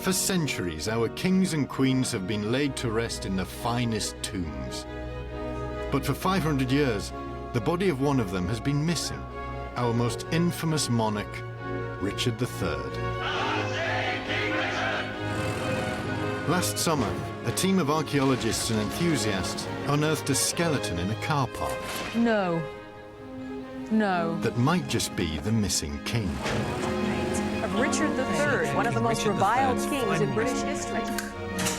For centuries, our kings and queens have been laid to rest in the finest tombs. But for 500 years, the body of one of them has been missing. Our most infamous monarch, Richard III. Last summer, a team of archaeologists and enthusiasts unearthed a skeleton in a car park. No. No. That might just be the missing king. Of Richard III, one of the most reviled kings in British history.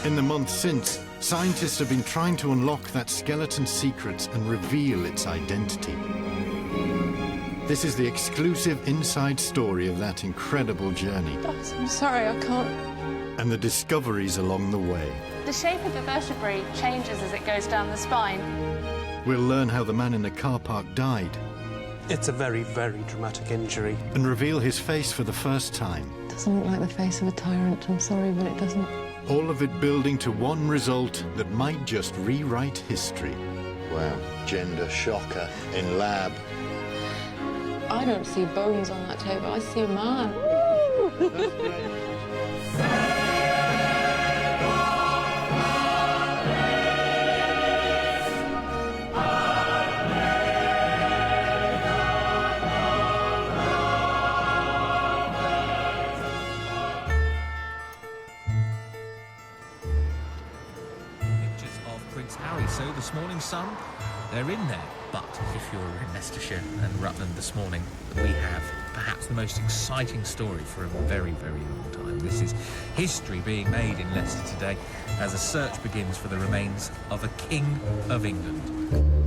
In the months since, scientists have been trying to unlock that skeleton's secrets and reveal its identity. This is the exclusive inside story of that incredible journey. I'm sorry, I can't. And the discoveries along the way. The shape of the vertebrae changes as it goes down the spine. We'll learn how the man in the car park died. It's a very, very dramatic injury. And reveal his face for the first time. It doesn't look like the face of a tyrant, I'm sorry, but it doesn't. All of it building to one result that might just rewrite history. Wow, gender shocker in lab. I don't see bones on that table, I see a man. That's great. So this morning's Sun, they're in there. But if you're in Leicestershire and Rutland this morning, we have perhaps the most exciting story for a very, very long time. This is history being made in Leicester today as a search begins for the remains of a King of England.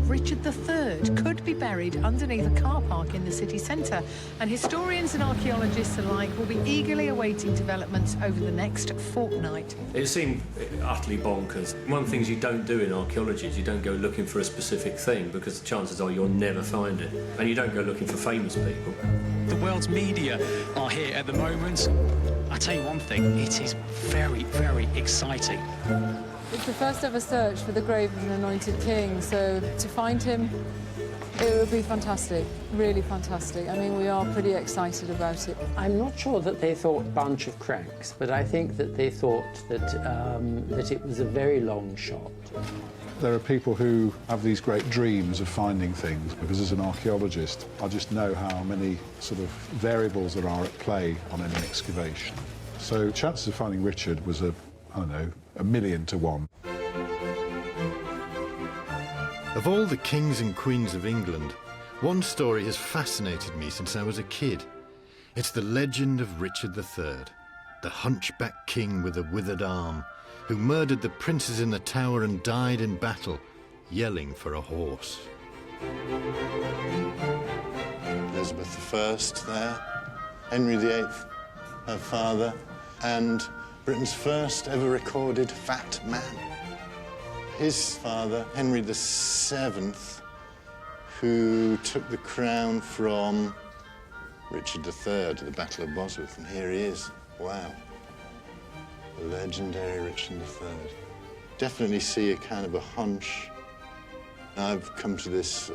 Richard III could be buried underneath a car park in the city centre, and historians and archaeologists alike will be eagerly awaiting developments over the next fortnight. It seemed utterly bonkers. One of the things you don't do in archaeology is you don't go looking for a specific thing, because the chances are you'll never find it. And you don't go looking for famous people. The world's media are here at the moment. I tell you one thing, it is very, very exciting. It's the first ever search for the grave of an anointed king, so to find him, it would be fantastic, really fantastic. I mean, we are pretty excited about it. I'm not sure that they thought bunch of cranks, but I think that they thought that, that it was a very long shot. There are people who have these great dreams of finding things, because as an archaeologist, I just know how many sort of variables there are at play on any excavation. So chances of finding Richard was I don't know, 1,000,000 to 1. Of all the kings and queens of England, one story has fascinated me since I was a kid. It's the legend of Richard III, the hunchback king with a withered arm, who murdered the princes in the Tower and died in battle, yelling for a horse. Elizabeth I there, Henry VIII, her father, and Britain's first ever recorded fat man. His father, Henry VII, who took the crown from Richard III at the Battle of Bosworth, and here he is. Wow. The legendary Richard III. Definitely see a kind of a hunch. I've come to this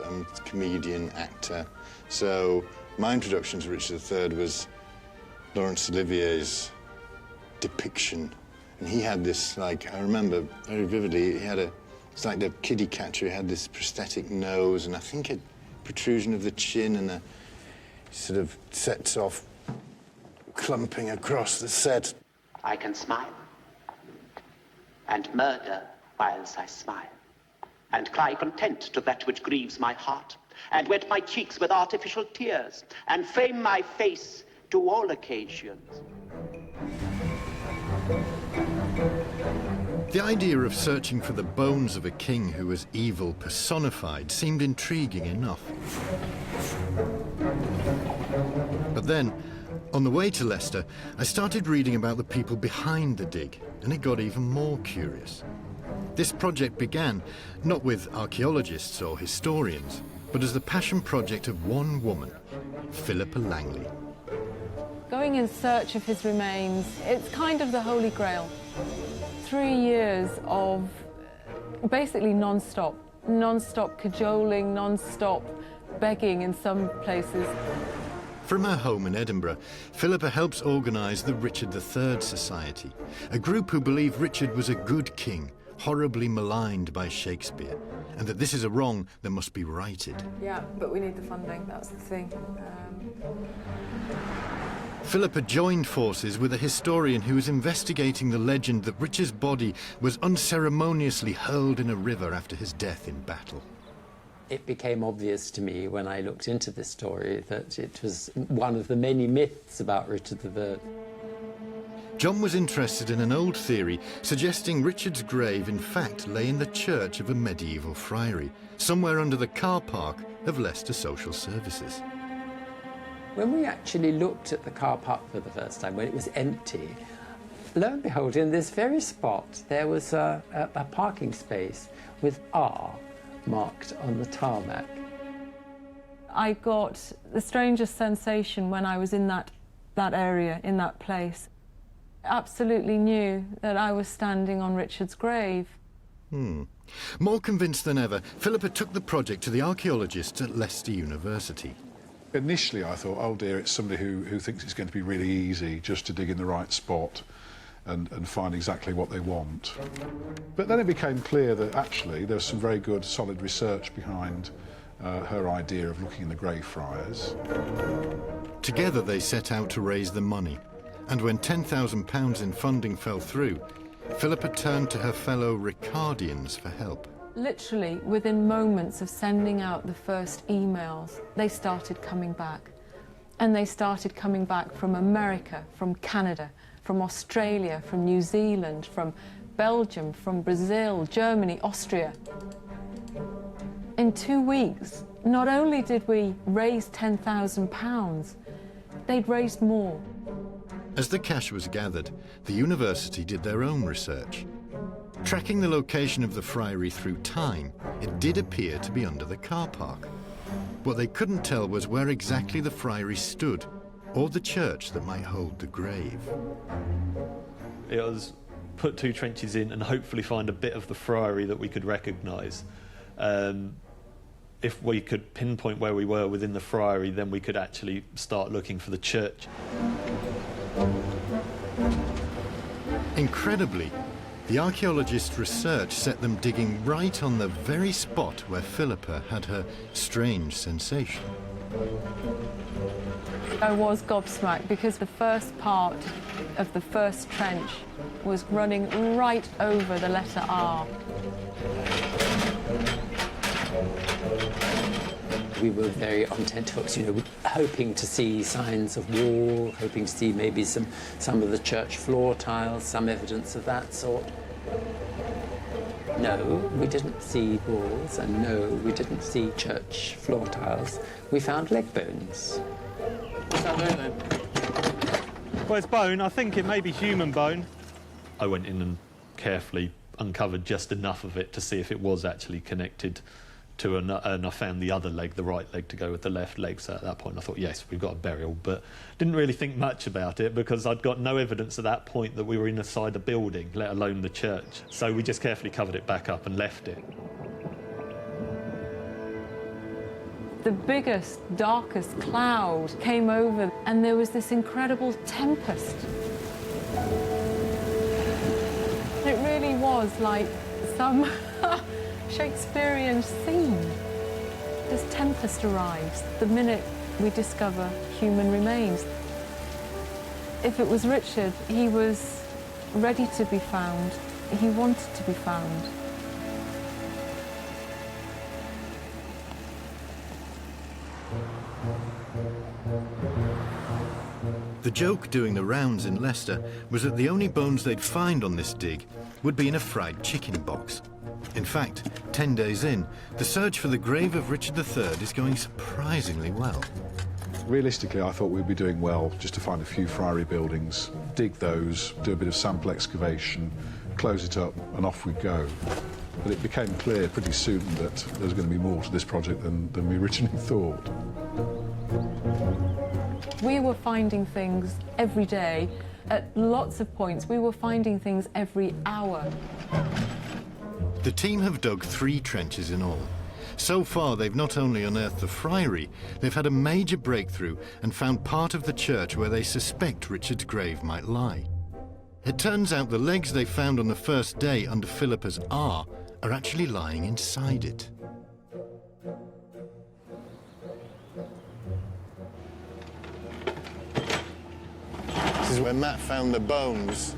comedian, actor, so my introduction to Richard III was Laurence Olivier's depiction, and he had this, like, I remember very vividly, he had it's like the kiddie catcher, he had this prosthetic nose, and I think a protrusion of the chin, and a sort of sets off clumping across the set. I can smile, and murder whilst I smile, and cry content to that which grieves my heart, and wet my cheeks with artificial tears, and frame my face to all occasions. The idea of searching for the bones of a king who was evil personified seemed intriguing enough. But then, on the way to Leicester, I started reading about the people behind the dig, and it got even more curious. This project began not with archaeologists or historians, but as the passion project of one woman, Phillipa Langley. Going in search of his remains, it's kind of the Holy Grail. 3 years of basically non-stop cajoling, non-stop begging in some places. From her home in Edinburgh, Philippa helps organise the Richard III Society, a group who believe Richard was a good king, horribly maligned by Shakespeare, and that this is a wrong that must be righted. Yeah, but we need the funding, that's the thing. Philippa joined forces with a historian who was investigating the legend that Richard's body was unceremoniously hurled in a river after his death in battle. It became obvious to me when I looked into this story that it was one of the many myths about Richard III. John was interested in an old theory suggesting Richard's grave in fact lay in the church of a medieval friary, somewhere under the car park of Leicester Social Services. When we actually looked at the car park for the first time, when it was empty, lo and behold, in this very spot, there was a parking space with R marked on the tarmac. I got the strangest sensation when I was in that area, in that place. Absolutely knew that I was standing on Richard's grave. More convinced than ever, Philippa took the project to the archaeologists at Leicester University. Initially I thought, oh dear, it's somebody who thinks it's going to be really easy just to dig in the right spot and find exactly what they want. But then it became clear that actually there's some very good, solid research behind her idea of looking in the Grey Friars. Together they set out to raise the money, and when £10,000 in funding fell through, Philippa turned to her fellow Ricardians for help. Literally, within moments of sending out the first emails, they started coming back. And they started coming back from America, from Canada, from Australia, from New Zealand, from Belgium, from Brazil, Germany, Austria. In 2 weeks, not only did we raise £10,000, they'd raised more. As the cash was gathered, the university did their own research. Tracking the location of the friary through time, it did appear to be under the car park. What they couldn't tell was where exactly the friary stood, or the church that might hold the grave. It was put 2 trenches in and hopefully find a bit of the friary that we could recognise. If we could pinpoint where we were within the friary, then we could actually start looking for the church. Incredibly, the archaeologists' research set them digging right on the very spot where Philippa had her strange sensation. I was gobsmacked because the first part of the first trench was running right over the letter R. We were very on tenterhooks, you know, hoping to see signs of wall, hoping to see maybe some of the church floor tiles, some evidence of that sort. No, we didn't see walls, and no, we didn't see church floor tiles. We found leg bones. What's that there, then? Well, it's bone. I think it may be human bone. I went in and carefully uncovered just enough of it to see if it was actually connected to and I found the other leg, the right leg, to go with the left leg. So at that point I thought, yes, we've got a burial, but didn't really think much about it because I'd got no evidence at that point that we were inside a building, let alone the church. So we just carefully covered it back up and left it. The biggest, darkest cloud came over and there was this incredible tempest. It really was like some Shakespearean scene. This tempest arrives the minute we discover human remains. If it was Richard, he was ready to be found. He wanted to be found. The joke doing the rounds in Leicester was that the only bones they'd find on this dig would be in a fried chicken box. In fact, 10 days in, the search for the grave of Richard III is going surprisingly well. Realistically, I thought we'd be doing well just to find a few friary buildings, dig those, do a bit of sample excavation, close it up, and off we go. But it became clear pretty soon that there was going to be more to this project than we originally thought. We were finding things every day. At lots of points, we were finding things every hour. The team have dug 3 trenches in all. So far, they've not only unearthed the Friary, they've had a major breakthrough and found part of the church where they suspect Richard's grave might lie. It turns out the legs they found on the first day under Philippa's are actually lying inside it. This is where Matt found the bones.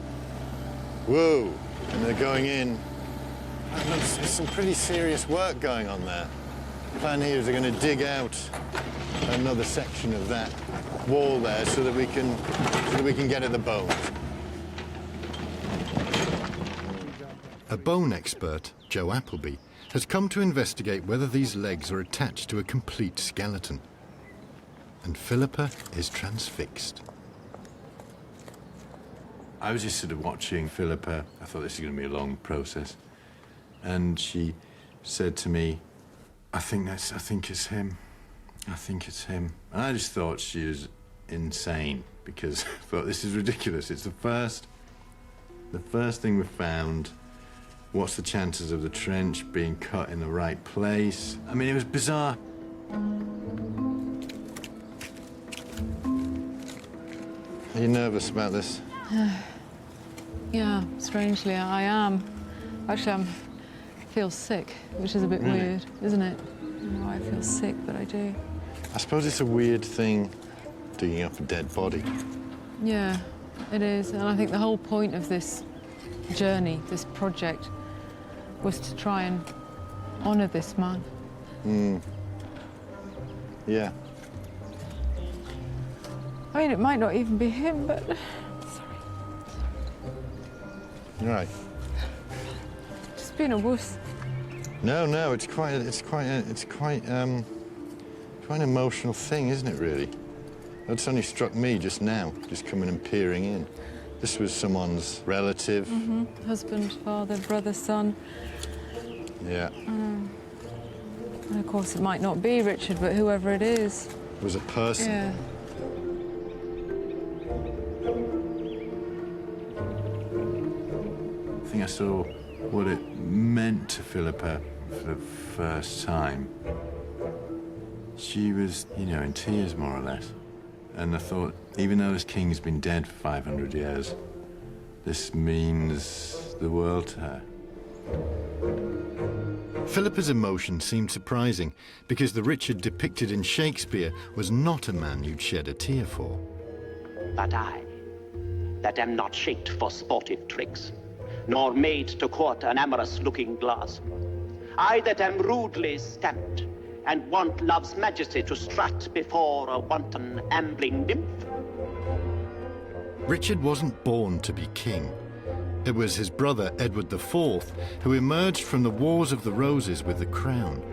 Whoa! And they're going in. There's some pretty serious work going on there. The plan here is they're going to dig out another section of that wall there so that we can get at the bones. A bone expert, Joe Appleby, has come to investigate whether these legs are attached to a complete skeleton. And Philippa is transfixed. I was just sort of watching Philippa. I thought this is going to be a long process. And she said to me, I think it's him. I think it's him. And I just thought she was insane because I thought this is ridiculous. It's the first thing we found. What's the chances of the trench being cut in the right place? I mean, it was bizarre. Are you nervous about this? Yeah, strangely, I am. Actually, I feel sick, which is a bit weird, isn't it? I don't know why I feel sick, but I do. I suppose it's a weird thing, digging up a dead body. Yeah, it is. And I think the whole point of this journey, this project, was to try and honour this man. Yeah. I mean, it might not even be him, but... Right. Just being a wuss. No, it's quite an emotional thing, isn't it, really? That's only struck me just now, just coming and peering in. This was someone's relative. Husband, father, brother, son. Yeah. And of course, it might not be Richard, but whoever it is. It was a person. Yeah. I think I saw what it meant to Philippa for the first time. She was, in tears, more or less. And I thought, even though this king's been dead for 500 years, this means the world to her. Philippa's emotion seemed surprising because the Richard depicted in Shakespeare was not a man you'd shed a tear for. But I, that am not shaped for sportive tricks, nor made to court an amorous looking glass. I that am rudely stamped, and want love's majesty to strut before a wanton ambling nymph. Richard wasn't born to be king. It was his brother, Edward IV, who emerged from the Wars of the Roses with the crown.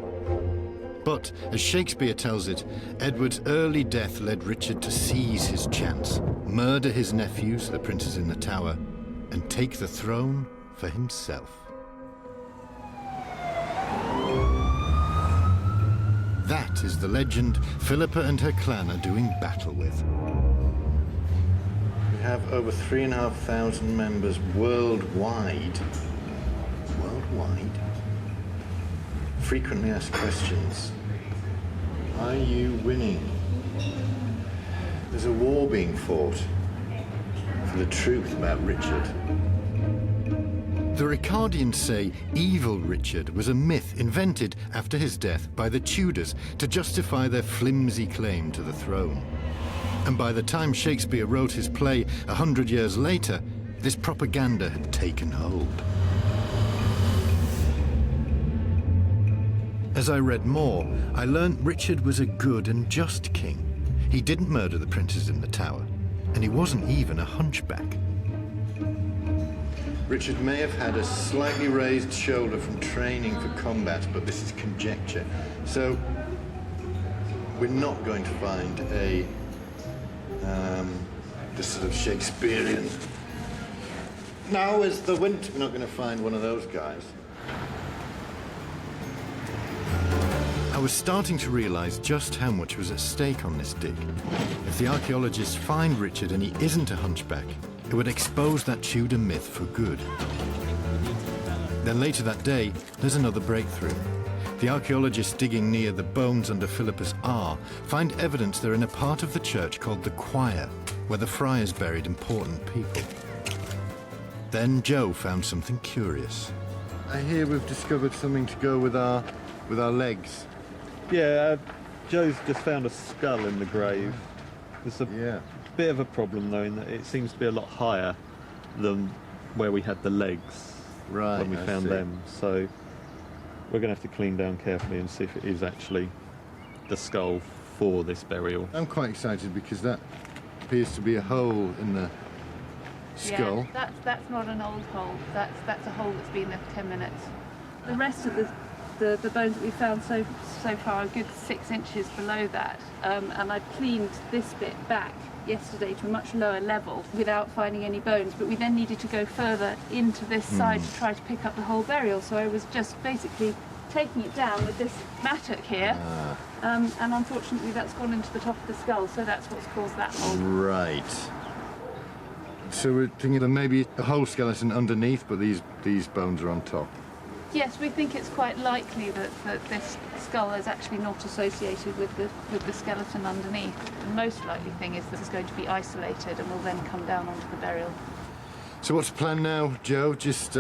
But, as Shakespeare tells it, Edward's early death led Richard to seize his chance, murder his nephews, the princes in the Tower, and take the throne for himself. That is the legend Philippa and her clan are doing battle with. We have over 3,500 members worldwide. Worldwide? Frequently asked questions. Are you winning? There's a war being fought for the truth about Richard. The Ricardians say evil Richard was a myth invented after his death by the Tudors to justify their flimsy claim to the throne. And by the time Shakespeare wrote his play 100 years later, this propaganda had taken hold. As I read more, I learnt Richard was a good and just king. He didn't murder the princes in the Tower, and he wasn't even a hunchback. Richard may have had a slightly raised shoulder from training for combat, but this is conjecture. So, we're not going to find the sort of Shakespearean... Now is the winter. We're not going to find one of those guys. I was starting to realise just how much was at stake on this dig. If the archaeologists find Richard and he isn't a hunchback, it would expose that Tudor myth for good. Then later that day, there's another breakthrough. The archaeologists digging near the bones under Philippa's R find evidence they're in a part of the church called the choir, where the friars buried important people. Then Joe found something curious. I hear we've discovered something to go with our legs. Yeah, Joe's just found a skull in the grave. There's a bit of a problem, though, in that it seems to be a lot higher than where we had the legs when we found them. So we're going to have to clean down carefully and see if it is actually the skull for this burial. I'm quite excited because that appears to be a hole in the skull. Yeah, that's not an old hole. That's a hole that's been there for 10 minutes. The rest of the bones that we found so far are a good 6 inches below that, and I cleaned this bit back yesterday to a much lower level without finding any bones, but we then needed to go further into this side to try to pick up the whole burial, so I was just basically taking it down with this mattock here, and unfortunately that's gone into the top of the skull, so that's what's caused that hole. Right. So we're thinking that maybe a whole skeleton underneath, but these bones are on top. Yes, we think it's quite likely that this skull is actually not associated with the skeleton underneath. The most likely thing is that it's going to be isolated and will then come down onto the burial. So what's the plan now, Joe? Just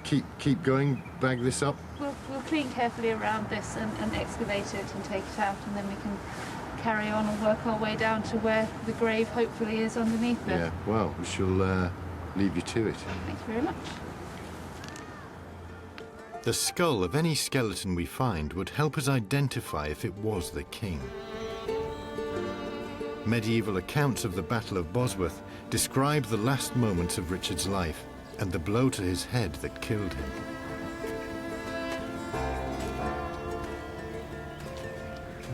keep going, bag this up? We'll clean carefully around this and excavate it and take it out, and then we can carry on and work our way down to where the grave hopefully is underneath it. Yeah, well, we shall leave you to it. Thank you very much. The skull of any skeleton we find would help us identify if it was the king. Medieval accounts of the Battle of Bosworth describe the last moments of Richard's life and the blow to his head that killed him.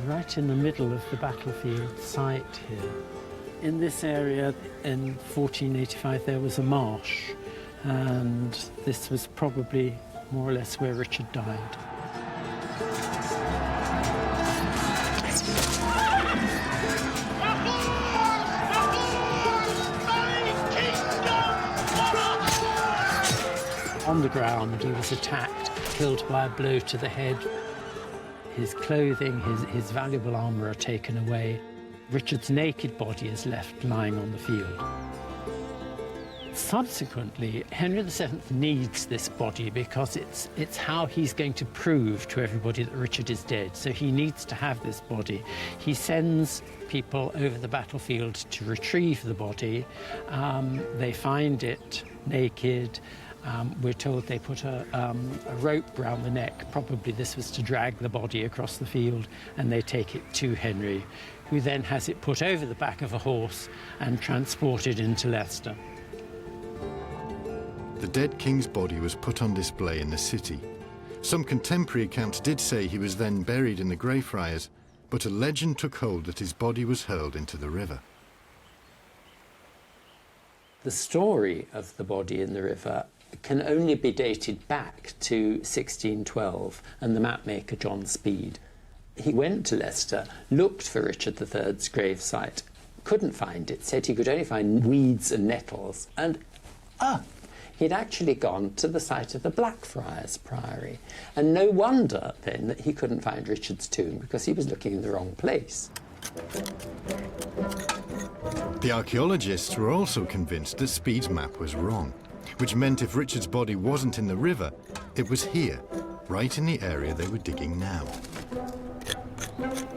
Right in the middle of the battlefield site here. In this area in 1485 there was a marsh, and this was probably more or less where Richard died. On the ground he was attacked, killed by a blow to the head. His clothing, his valuable armour are taken away. Richard's naked body is left lying on the field. Subsequently, Henry VII needs this body because it's how he's going to prove to everybody that Richard is dead. So he needs to have this body. He sends people over the battlefield to retrieve the body. They find it naked. We're told they put a rope round the neck. Probably this was to drag the body across the field, and they take it to Henry, who then has it put over the back of a horse and transported into Leicester. The dead king's body was put on display in the city. Some contemporary accounts did say he was then buried in the Greyfriars, but a legend took hold that his body was hurled into the river. The story of the body in the river can only be dated back to 1612 and the mapmaker John Speed. He went to Leicester, looked for Richard III's gravesite, couldn't find it, said he could only find weeds and nettles, and he'd actually gone to the site of the Blackfriars Priory. And no wonder, then, that he couldn't find Richard's tomb, because he was looking in the wrong place. The archaeologists were also convinced that Speed's map was wrong, which meant if Richard's body wasn't in the river, it was here, right in the area they were digging now.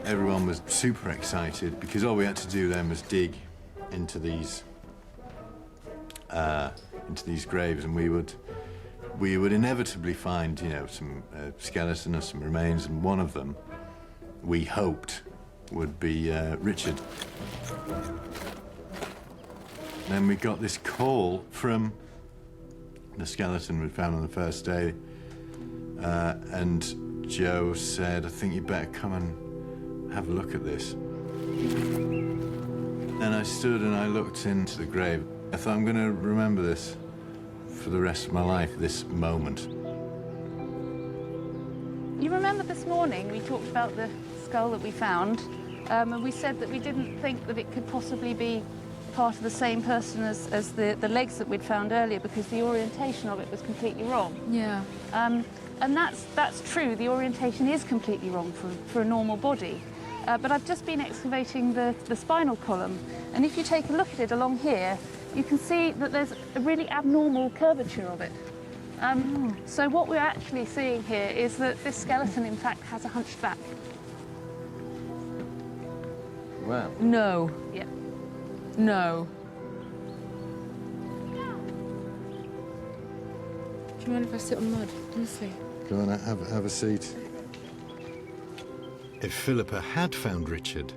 Everyone was super excited, because all we had to do then was dig into these graves, and we would inevitably find, you know, some skeleton or some remains, and one of them we hoped would be Richard. Then we got this call from the skeleton we found on the first day, and Joe said, "I think you better come and have a look at this." And I stood and I looked into the grave. I thought, I'm going to remember this for the rest of my life, this moment. You remember this morning we talked about the skull that we found, and we said that we didn't think that it could possibly be part of the same person as the legs that we'd found earlier, because the orientation of it was completely wrong. Yeah. And that's true. The orientation is completely wrong for a normal body. But I've just been excavating the spinal column, and if you take a look at it along here, you can see that there's a really abnormal curvature of it. So what we're actually seeing here is that this skeleton, in fact, has a hunchback. Wow. No. Yeah. No. Do you mind if I sit on mud? Honestly. Go on, have a seat. If Philippa had found Richard,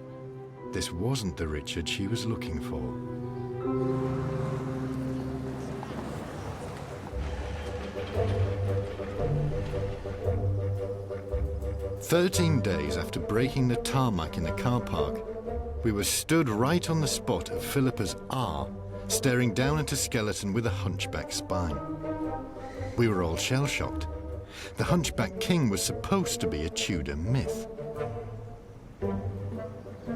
this wasn't the Richard she was looking for. "13 days after breaking the tarmac in the car park, we were stood right on the spot of Philippa's R, staring down at a skeleton with a hunchback spine. We were all shell-shocked. The Hunchback King was supposed to be a Tudor myth.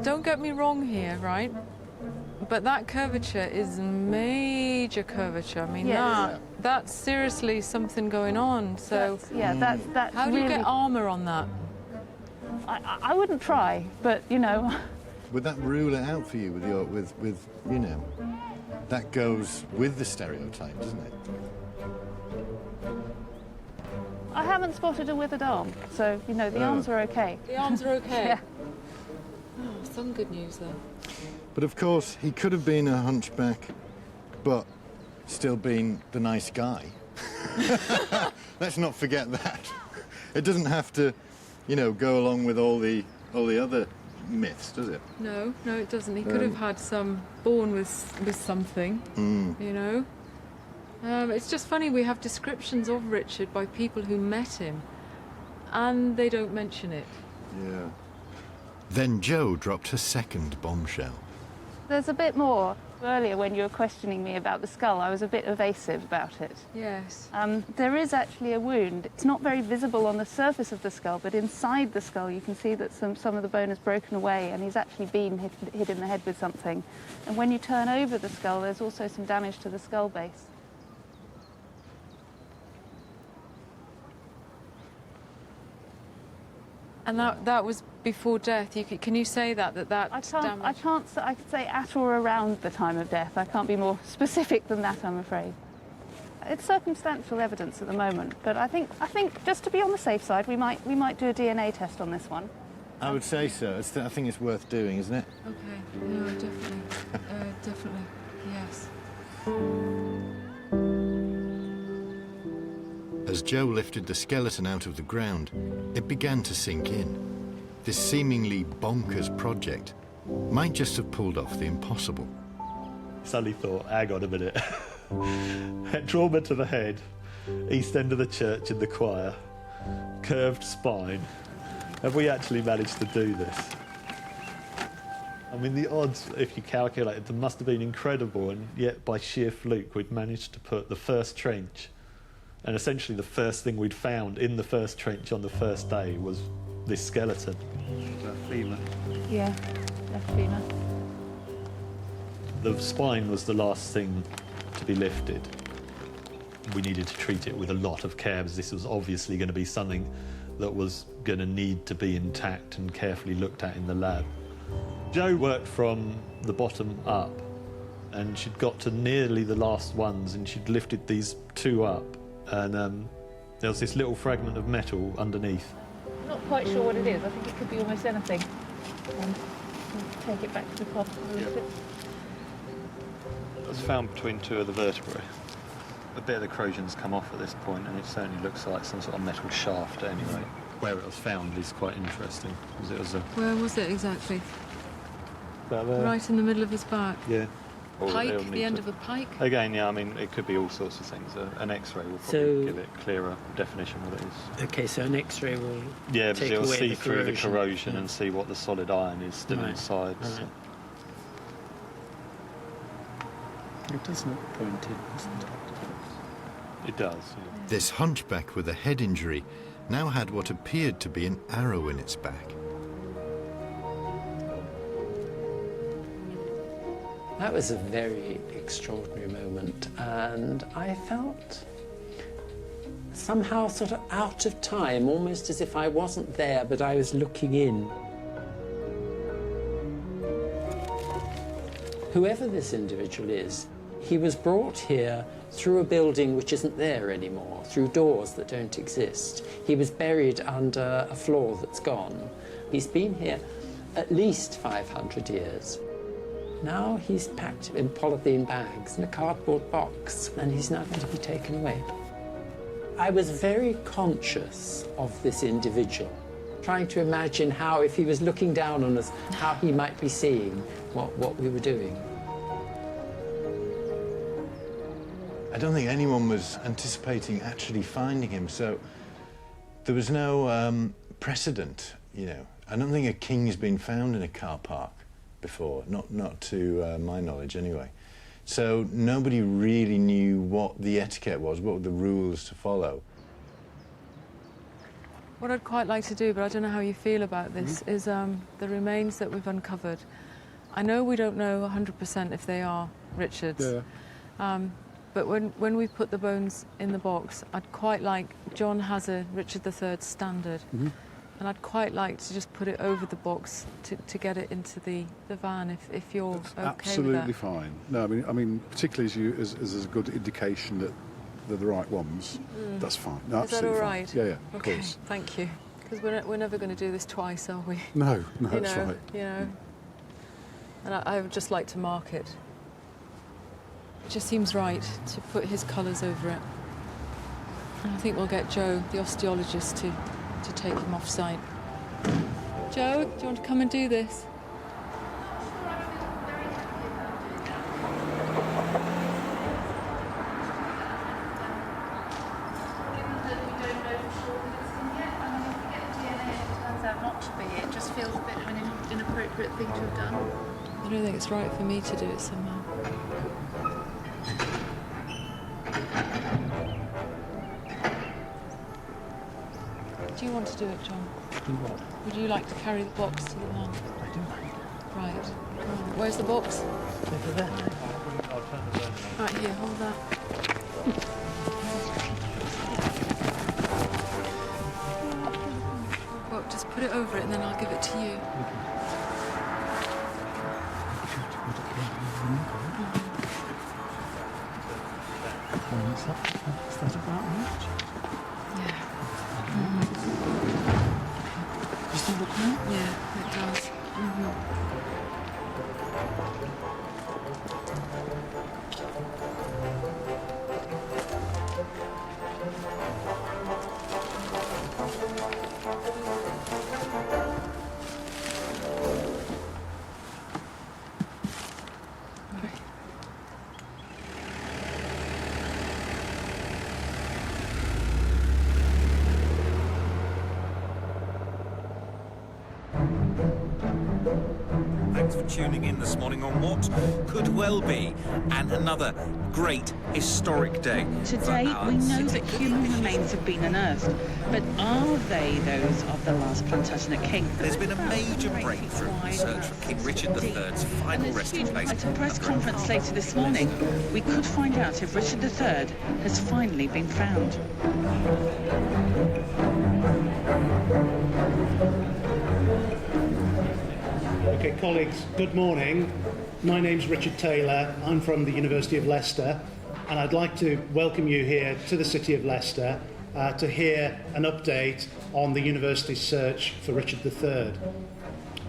Don't get me wrong here, right? But that curvature is major curvature. I mean, Yes. that's seriously something going on. So that's how do you really... get armour on that? I wouldn't try, but you know. Would that rule it out for you with you know, that goes with the stereotype, doesn't it? I haven't spotted a withered arm, so you know the arms are okay. The arms are okay. Yeah. Oh, some good news then. But of course, he could have been a hunchback, but still been the nice guy. Let's not forget that. It doesn't have to, you know, go along with all the other myths, does it? No, it doesn't. He could have had some born with something, you know. It's just funny, we have descriptions of Richard by people who met him, and they don't mention it. Yeah. Then Jo dropped her second bombshell. There's a bit more. Earlier, when you were questioning me about the skull, I was a bit evasive about it. Yes. There is actually a wound. It's not very visible on the surface of the skull, but inside the skull you can see that some of the bone has broken away, and he's actually been hit in the head with something. And when you turn over the skull, there's also some damage to the skull base. And that was before death. Can you say that damage? I can't. I could say at or around the time of death. I can't be more specific than that, I'm afraid. It's circumstantial evidence at the moment, but I think just to be on the safe side, we might do a DNA test on this one. I would say so. I think it's worth doing, isn't it? Okay. No, definitely. Definitely. Yes. As Jo lifted the skeleton out of the ground, it began to sink in. This seemingly bonkers project might just have pulled off the impossible. Suddenly thought, hang on a minute. Trauma to the head, east end of the church in the choir, curved spine. Have we actually managed to do this? I mean, the odds, if you calculate it, must have been incredible, and yet by sheer fluke we'd managed to put the first trench, and essentially the first thing we'd found in the first trench on the first day was this skeleton. Femur. Yeah, left femur. The spine was the last thing to be lifted. We needed to treat it with a lot of care, because this was obviously going to be something that was going to need to be intact and carefully looked at in the lab. Jo worked from the bottom up, and she'd got to nearly the last ones, and she'd lifted these two up, and there was this little fragment of metal underneath. I'm not quite sure what it is. I think it could be almost anything. Take it back to the pot. It was found between two of the vertebrae. A bit of the corrosion's come off at this point, and it certainly looks like some sort of metal shaft anyway. Where it was found is quite interesting, because it was a... Where was it exactly? About there. Right in the middle of his back? Yeah. Pike? The end of a pike? Again, yeah, I mean, it could be all sorts of things. An X-ray will probably give it clearer definition what it is. Okay, so an X-ray will Yeah, because take it'll away see the through the corrosion. corrosion and see what the solid iron is still Right. inside. Right. So. It does look pointed, doesn't it? It does, yeah. This hunchback with a head injury now had what appeared to be an arrow in its back. That was a very extraordinary moment, and I felt somehow sort of out of time, almost as if I wasn't there, but I was looking in. Whoever this individual is, he was brought here through a building which isn't there anymore, through doors that don't exist. He was buried under a floor that's gone. He's been here at least 500 years. Now he's packed in polythene bags in a cardboard box, and he's now going to be taken away. I was very conscious of this individual, trying to imagine how, if he was looking down on us, how he might be seeing what we were doing. I don't think anyone was anticipating actually finding him, so there was no precedent, you know. I don't think a king's been found in a car park before, not to my knowledge anyway. So nobody really knew what the etiquette was, what were the rules to follow. What I'd quite like to do, but I don't know how you feel about this, is the remains that we've uncovered. I know we don't know 100% if they are Richard's, but when we put the bones in the box, I'd quite like, John has a Richard III standard, and I'd quite like to just put it over the box to get it into the van, if you're okay with that. Absolutely fine. No, I mean, particularly as there's a good indication that they're the right ones, that's fine. No, Is that all right? Fine. Yeah, of okay, course. Thank you. Because we're never going to do this twice, are we? No, that's right. You know, and I would just like to mark it. It just seems right to put his colours over it. And I think we'll get Joe, the osteologist, to take him off site. Joe, do you want to come and do this? It just feels a bit of an inappropriate thing to have done. I don't think it's right for me to do it somehow. Do you want to do it, John? Do what? Would you like to carry the box to the van? I do. Right. Come on. Where's the box? Over there. Right here, hold that. Well, just put it over it and then I'll give it to you. Is that about right? Yeah. You still look right? Yeah, it does. Thanks for tuning in this morning on what could well be another great historic day. Today, we know that human remains have been unearthed, but are they those of the last Plantagenet king? There's been a major breakthrough in the search for King Richard III's final resting place. At a press conference later this morning, we could find out if Richard III has finally been found. Okay, colleagues, good morning. My name's Richard Taylor. I'm from the University of Leicester, and I'd like to welcome you here to the city of Leicester to hear an update on the university's search for Richard III.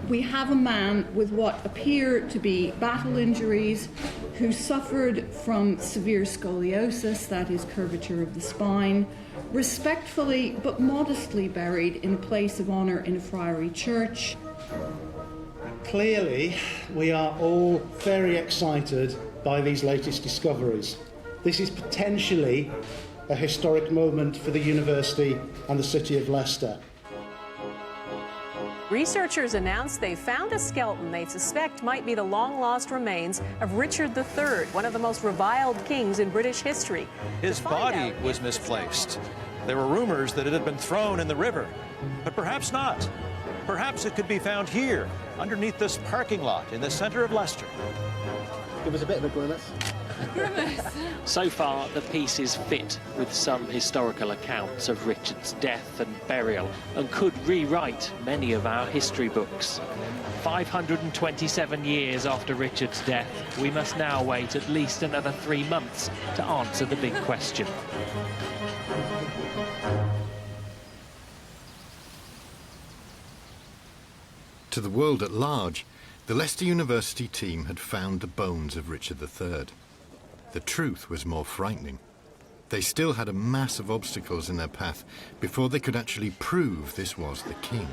We have a man with what appear to be battle injuries who suffered from severe scoliosis, that is curvature of the spine, respectfully but modestly buried in a place of honour in a Friary church. Clearly, we are all very excited by these latest discoveries. This is potentially a historic moment for the university and the city of Leicester. Researchers announced they found a skeleton they suspect might be the long-lost remains of Richard III, one of the most reviled kings in British history. His body was misplaced. There were rumors that it had been thrown in the river, but perhaps not. Perhaps it could be found here, underneath this parking lot in the centre of Leicester. Give us a bit of a grimace. So far, the pieces fit with some historical accounts of Richard's death and burial and could rewrite many of our history books. 527 years after Richard's death, we must now wait at least another 3 months to answer the big question. To the world at large, the Leicester University team had found the bones of Richard III. The truth was more frightening. They still had a mass of obstacles in their path before they could actually prove this was the king.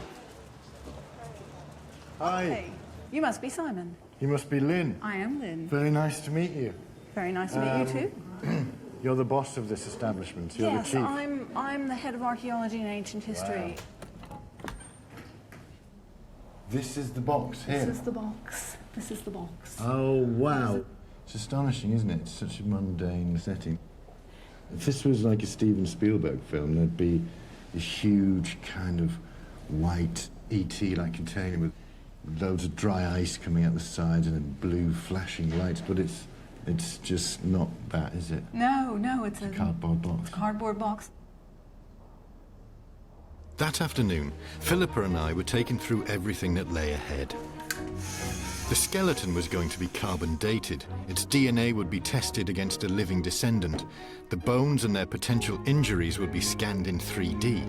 Hi. Hey, you must be Simon. You must be Lynn. I am Lynn. Very nice to meet you. Very nice to meet you too. You're the boss of this establishment. You're Yes, the chief. I'm the head of archaeology and ancient history. Wow. This is the box here. This is the box. This is the box. Oh, wow. It's astonishing, isn't it? It's such a mundane setting. If this was like a Steven Spielberg film, there'd be a huge kind of white ET-like container with loads of dry ice coming out the sides and then blue flashing lights, but it's just not that, is it? No, it's a cardboard box. Cardboard box. That afternoon, Philippa and I were taken through everything that lay ahead. The skeleton was going to be carbon dated. Its DNA would be tested against a living descendant. The bones and their potential injuries would be scanned in 3D.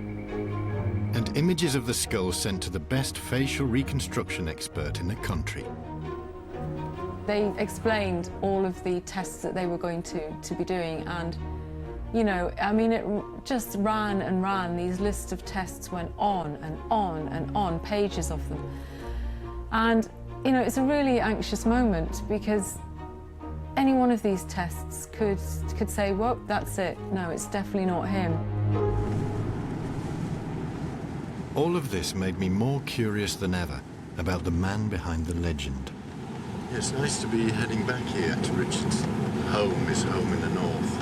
And images of the skull sent to the best facial reconstruction expert in the country. They explained all of the tests that they were going to be doing, and you know, I mean, it just ran and ran. These lists of tests went on and on and on, pages of them. And, you know, it's a really anxious moment because any one of these tests could say, well, that's it. No, it's definitely not him. All of this made me more curious than ever about the man behind the legend. Yeah, it's nice to be heading back here to Richard's home, his home in the north.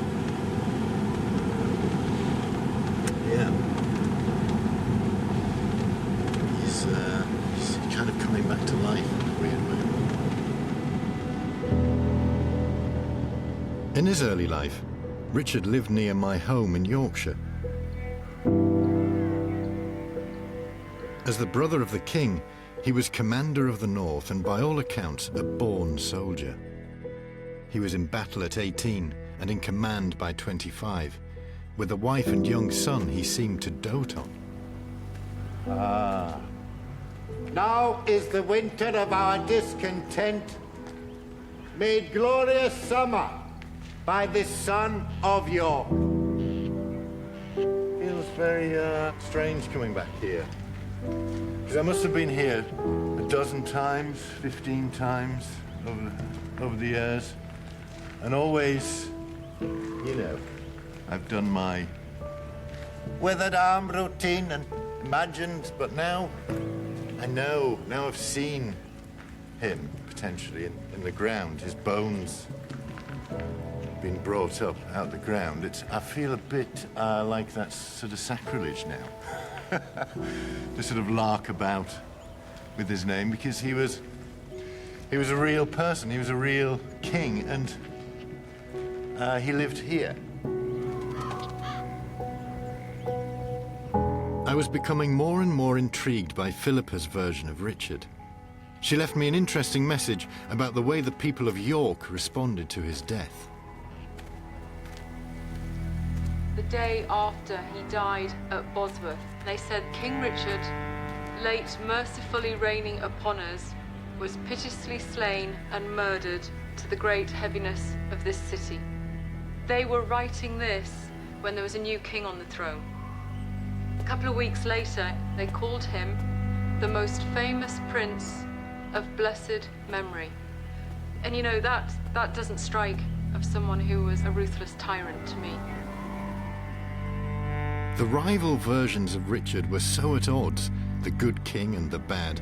Yeah. He's kind of coming back to life in a weird way. In his early life, Richard lived near my home in Yorkshire. As the brother of the king, he was commander of the north and by all accounts a born soldier. He was in battle at 18 and in command by 25. With a wife and young son he seemed to dote on. Ah. Now is the winter of our discontent made glorious summer by this son of York. Feels very strange coming back here. Because I must have been here a dozen times, 15 times over the years. And always, you know, I've done my withered arm routine and imagined, but now I know. Now I've seen him, potentially, in the ground, his bones being brought up out of the ground. I feel a bit like that's sort of sacrilege now. To sort of lark about with his name, because he was a real person, he was a real king, and he lived here. I was becoming more and more intrigued by Philippa's version of Richard. She left me an interesting message about the way the people of York responded to his death. The day after he died at Bosworth, they said King Richard, late mercifully reigning upon us, was pitilessly slain and murdered to the great heaviness of this city. They were writing this when there was a new king on the throne. A couple of weeks later, they called him the most famous prince of blessed memory. And you know, that doesn't strike of someone who was a ruthless tyrant to me. The rival versions of Richard were so at odds, the good king and the bad.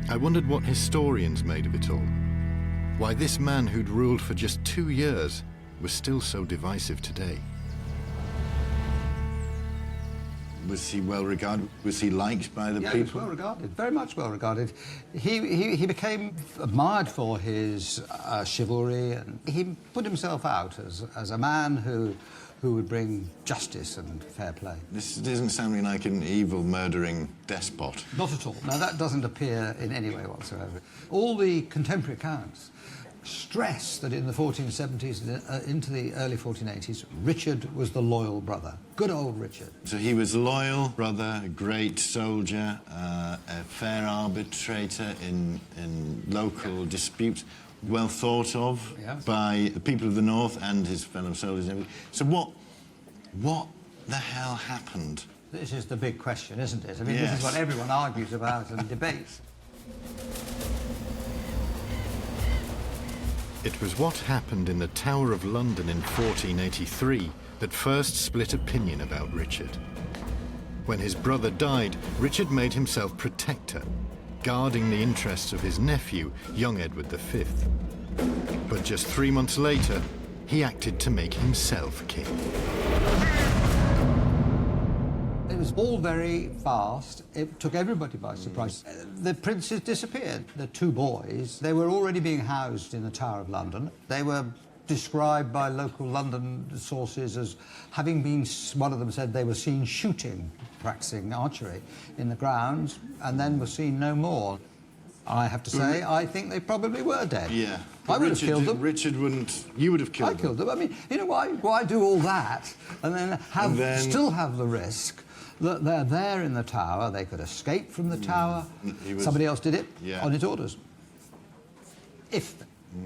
I wondered what historians made of it all. Why this man who'd ruled for just 2 years was still so divisive today. Was he well regarded? Was he liked by the people? He was well regarded, very much well regarded. He became admired for his chivalry, and he put himself out as a man who would bring justice and fair play. This isn't sounding like an evil, murdering despot. Not at all. No, that doesn't appear in any way whatsoever. All the contemporary accounts stress that in the 1470s and into the early 1480s, Richard was the loyal brother. Good old Richard. So he was loyal brother, a great soldier, a fair arbitrator in local disputes, well thought of by the people of the North and his fellow soldiers and everything. So what the hell happened? This is the big question, isn't it? I mean, this is what everyone argues about and debates. It was what happened in the Tower of London in 1483 that first split opinion about Richard. When his brother died, Richard made himself protector, guarding the interests of his nephew, young Edward V. But just 3 months later, he acted to make himself king. It was all very fast. It took everybody by surprise. The princes disappeared. The two boys, they were already being housed in the Tower of London. They were described by local London sources as having been, one of them said they were seen shooting, practicing archery in the grounds, and then were seen no more. I have to say, I think they probably were dead. Yeah. I would have killed them. Richard wouldn't... You would have killed them. I killed them. I mean, you know, why do all that and then still have the risk that they're there in the tower, they could escape from the tower, somebody else did it on his orders.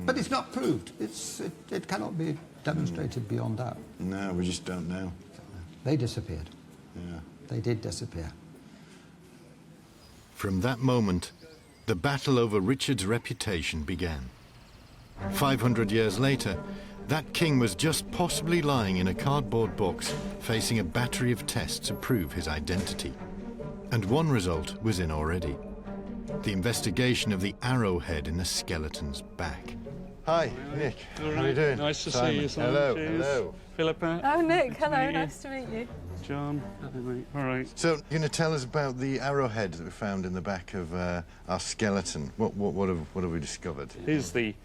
But it's not proved. It cannot be demonstrated beyond doubt. No, we just don't know. They disappeared. Yeah. They did disappear. From that moment, the battle over Richard's reputation began. 500 years later, that king was just possibly lying in a cardboard box, facing a battery of tests to prove his identity. And one result was in already. The investigation of the arrowhead in the skeleton's back. Hi, Nick. All right. How are you doing? Nice to Simon. see you, Simon. Hello, Cheers. hello. Philippa. Oh, Nick, hello, meet you. nice to meet you. John. Hello, mate. All right. So, you're going to tell us about the arrowhead that we found in the back of our skeleton. What have we discovered? Here's the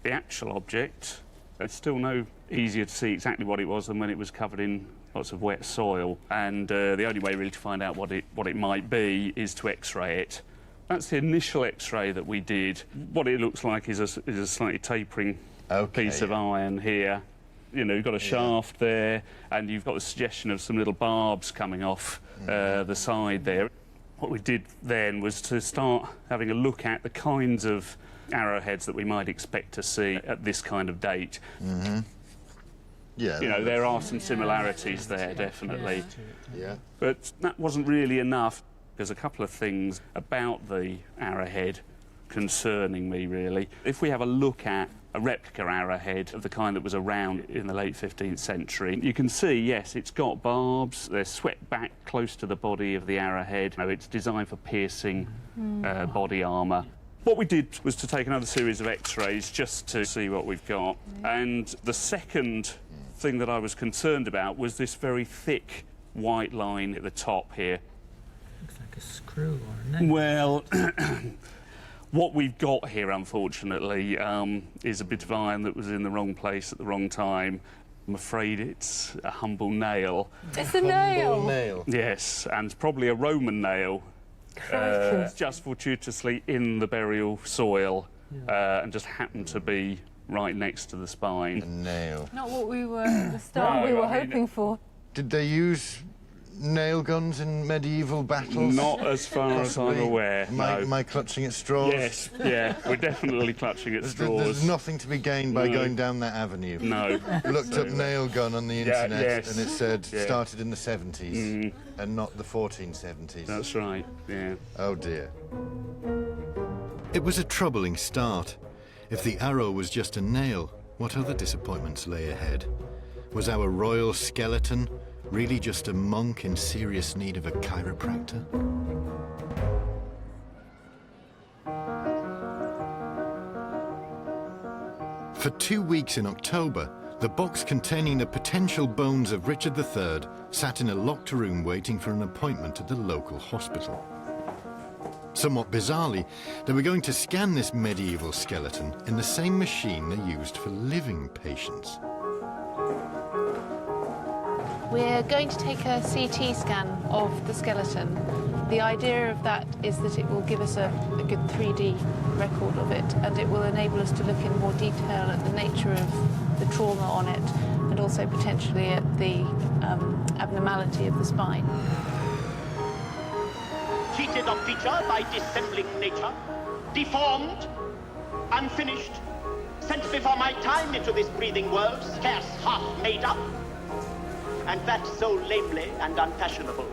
actual object. It's still no easier to see exactly what it was than when it was covered in lots of wet soil. And the only way really to find out what it might be is to X-ray it. That's the initial X-ray that we did. What it looks like is a slightly tapering piece of iron here. You know, you've got a shaft there, and you've got the suggestion of some little barbs coming off the side there. What we did then was to start having a look at the kinds of arrowheads that we might expect to see at this kind of date. Yeah. You know, there are some similarities there, definitely. Yeah. But that wasn't really enough. There's a couple of things about the arrowhead concerning me, really. If we have a look at a replica arrowhead of the kind that was around in the late 15th century, you can see, yes, it's got barbs. They're swept back close to the body of the arrowhead. It's designed for piercing body armour. What we did was to take another series of X-rays just to see what we've got. And the second thing that I was concerned about was this very thick white line at the top here. Looks like a screw or a nail. Well, what we've got here, unfortunately, is a bit of iron that was in the wrong place at the wrong time. I'm afraid it's a humble nail. It's a nail? Humble nail? Yes, and probably a Roman nail. Just fortuitously in the burial soil, and just happened to be right next to the spine. A nail. Not what we were at the start we were hoping for. Did they use nail guns in medieval battles? Not as far as I'm aware, no. Am I clutching at straws? Yes, yeah, we're definitely clutching at straws. There's nothing to be gained by going down that avenue. No. Looked up nail gun on the internet and it said Yeah. started in the 70s and not the 1470s. That's right, yeah. Oh dear. It was a troubling start. If the arrow was just a nail, what other disappointments lay ahead? Was our royal skeleton really just a monk in serious need of a chiropractor? For 2 weeks in October, The box containing the potential bones of Richard III sat in a locked room waiting for an appointment at the local hospital. Somewhat bizarrely, they were going to scan this medieval skeleton in the same machine they used for living patients. We're going to take a CT scan of the skeleton. The idea of that is that it will give us a good 3D record of it, and it will enable us to look in more detail at the nature of the trauma on it, and also potentially at the abnormality of the spine. Cheated of feature by dissembling nature, deformed, unfinished, sent before my time into this breathing world, scarce half made up, and that so lamely and unfashionable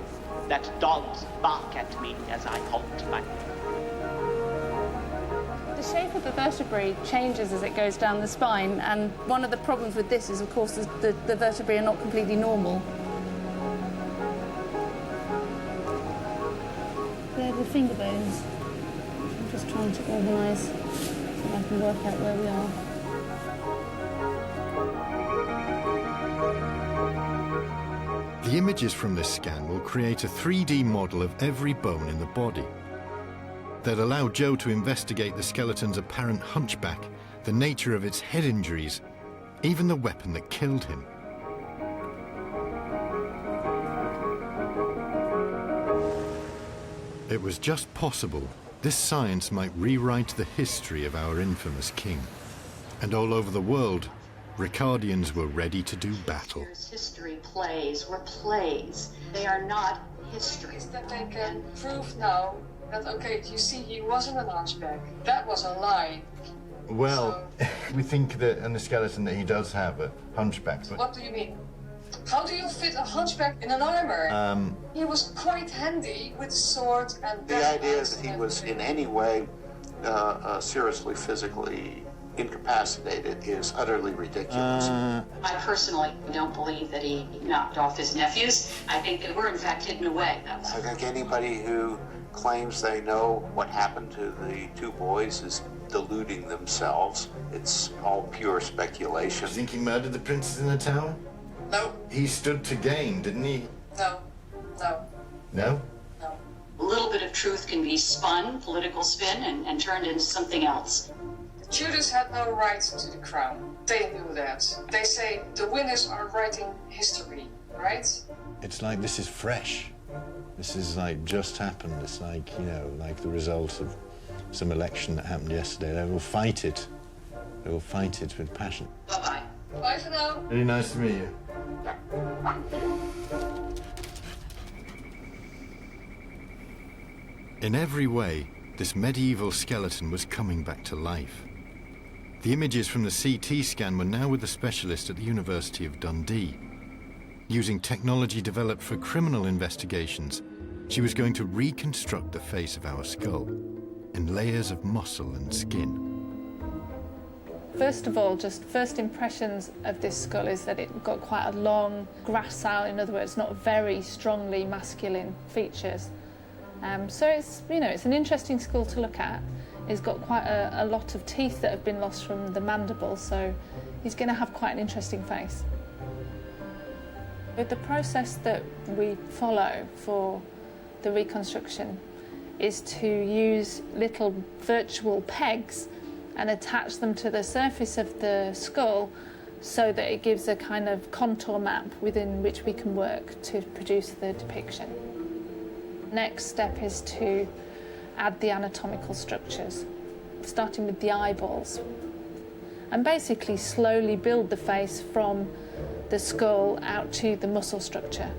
that dogs bark at me as I halt my... The shape of the vertebrae changes as it goes down the spine, and one of the problems with this is, of course, the vertebrae are not completely normal. They're the finger bones. I'm just trying to organise so I can work out where we are. The images from this scan will create a 3D model of every bone in the body. They'll allow Joe to investigate the skeleton's apparent hunchback, the nature of its head injuries, even the weapon that killed him. It was just possible this science might rewrite the history of our infamous king. And all over the world, Ricardians were ready to do battle. History plays were plays. They are not histories. That they can prove now that, okay, you see, he wasn't a hunchback. That was a lie. Well, we think that on the skeleton that he does have a hunchback. But... What do you mean? How do you fit a hunchback in an armor? He was quite handy with sword and... The idea that he was in any way seriously physically incapacitated is utterly ridiculous. I personally don't believe that he knocked off his nephews. I think they were in fact hidden away. I think anybody who claims they know what happened to the two boys is deluding themselves. It's all pure speculation. Do you think he murdered the princes in the tower? No. He stood to gain, didn't he? No. No. No? No. A little bit of truth can be spun, political spin, and turned into something else. Tudors had no right to the crown. They knew that. They say the winners are writing history, right? It's like this is fresh. This is like just happened. It's like, you know, like the result of some election that happened yesterday. They will fight it. They will fight it with passion. Bye-bye. Bye for now. Really nice to meet you. In every way, this medieval skeleton was coming back to life. The images from the CT scan were now with a specialist at the University of Dundee. Using technology developed for criminal investigations, she was going to reconstruct the face of our skull in layers of muscle and skin. First of all, just first impressions of this skull is that it got quite a long, gracile, in other words, not very strongly masculine features. So it's, you know, it's an interesting skull to look at. He's got quite a lot of teeth that have been lost from the mandible, so he's going to have quite an interesting face. But the process that we follow for the reconstruction is to use little virtual pegs and attach them to the surface of the skull so that it gives a kind of contour map within which we can work to produce the depiction. Next step is to add the anatomical structures, starting with the eyeballs, and basically slowly build the face from the skull out to the muscle structure.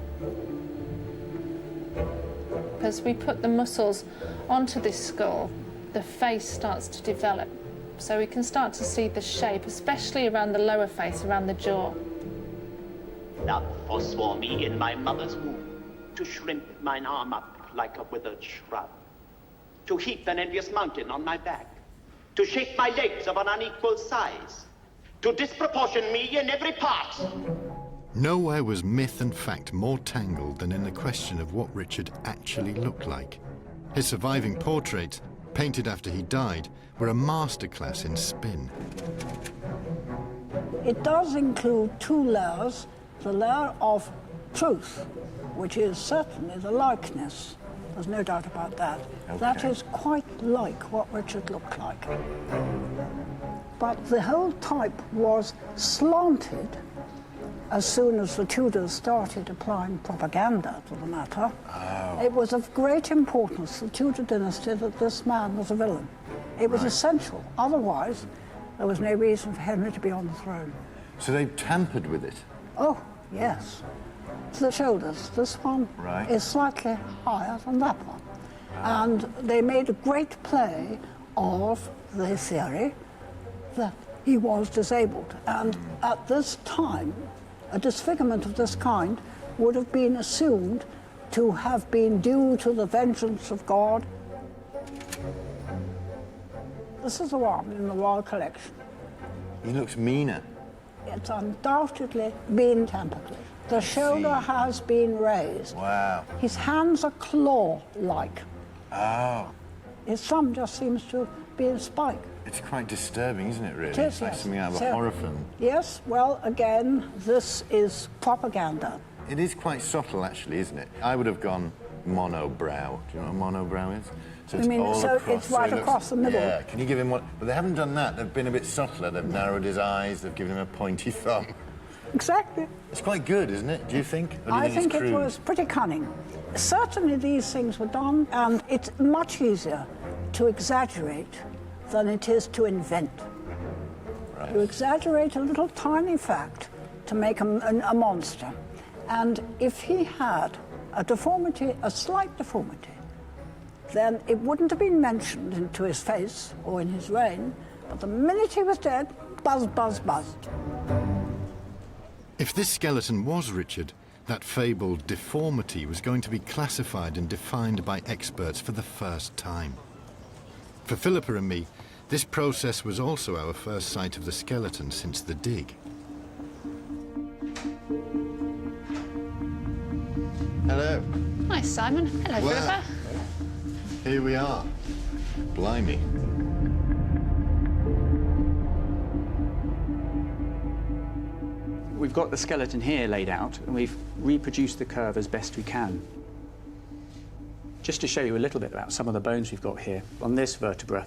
As we put the muscles onto this skull, the face starts to develop. So we can start to see the shape, especially around the lower face, around the jaw. Love forswore me in my mother's womb to shrimp mine arm up like a withered shrub, to heap an envious mountain on my back, to shape my legs of an unequal size, to disproportion me in every part. Nowhere was myth and fact more tangled than in the question of what Richard actually looked like. His surviving portraits, painted after he died, were a masterclass in spin. It does include two layers, the layer of truth, which is certainly the likeness. There's no doubt about that. Okay. That is quite like what Richard looked like. But the whole type was slanted as soon as the Tudors started applying propaganda to the matter. Oh. It was of great importance, the Tudor dynasty, that this man was a villain. It was essential. Otherwise, there was no reason for Henry to be on the throne. So they tampered with it? Oh, yes. The shoulders, this one is slightly higher than that one. And they made a great play of the theory that he was disabled. And at this time, a disfigurement of this kind would have been assumed to have been due to the vengeance of God. This is the one in the Royal Collection. He looks meaner. It's undoubtedly been tampered with. The shoulder has been raised. Wow. His hands are claw-like. Oh. His thumb just seems to be a spike. It's quite disturbing, isn't it, really? It is, it's like yes. something out of a So- horror film. Yes, well, again, this is propaganda. It is quite subtle, actually, isn't it? I would have gone monobrow. Do you know what a monobrow is? So You mean, so it's right it looks- across the middle? Yeah, can you give him one? But they haven't done that. They've been a bit subtler. They've narrowed his eyes. They've given him a pointy thumb. Exactly. It's quite good, isn't it? Do you think? Or do you I think it's it crude? was pretty cunning. Certainly these things were done, and it's much easier to exaggerate than it is to invent. Right. You exaggerate a little tiny fact to make a monster. And if he had a deformity, a slight deformity, then it wouldn't have been mentioned into his face or in his reign, but the minute he was dead, buzz, buzz, buzz. If this skeleton was Richard, that fabled deformity was going to be classified and defined by experts for the first time. For Philippa and me, this process was also our first sight of the skeleton since the dig. Hello. Hi, Simon. Hello, Wow. Philippa. Here we are. Blimey. We've got the skeleton here laid out, and we've reproduced the curve as best we can. Just to show you a little bit about some of the bones we've got here, on this vertebra,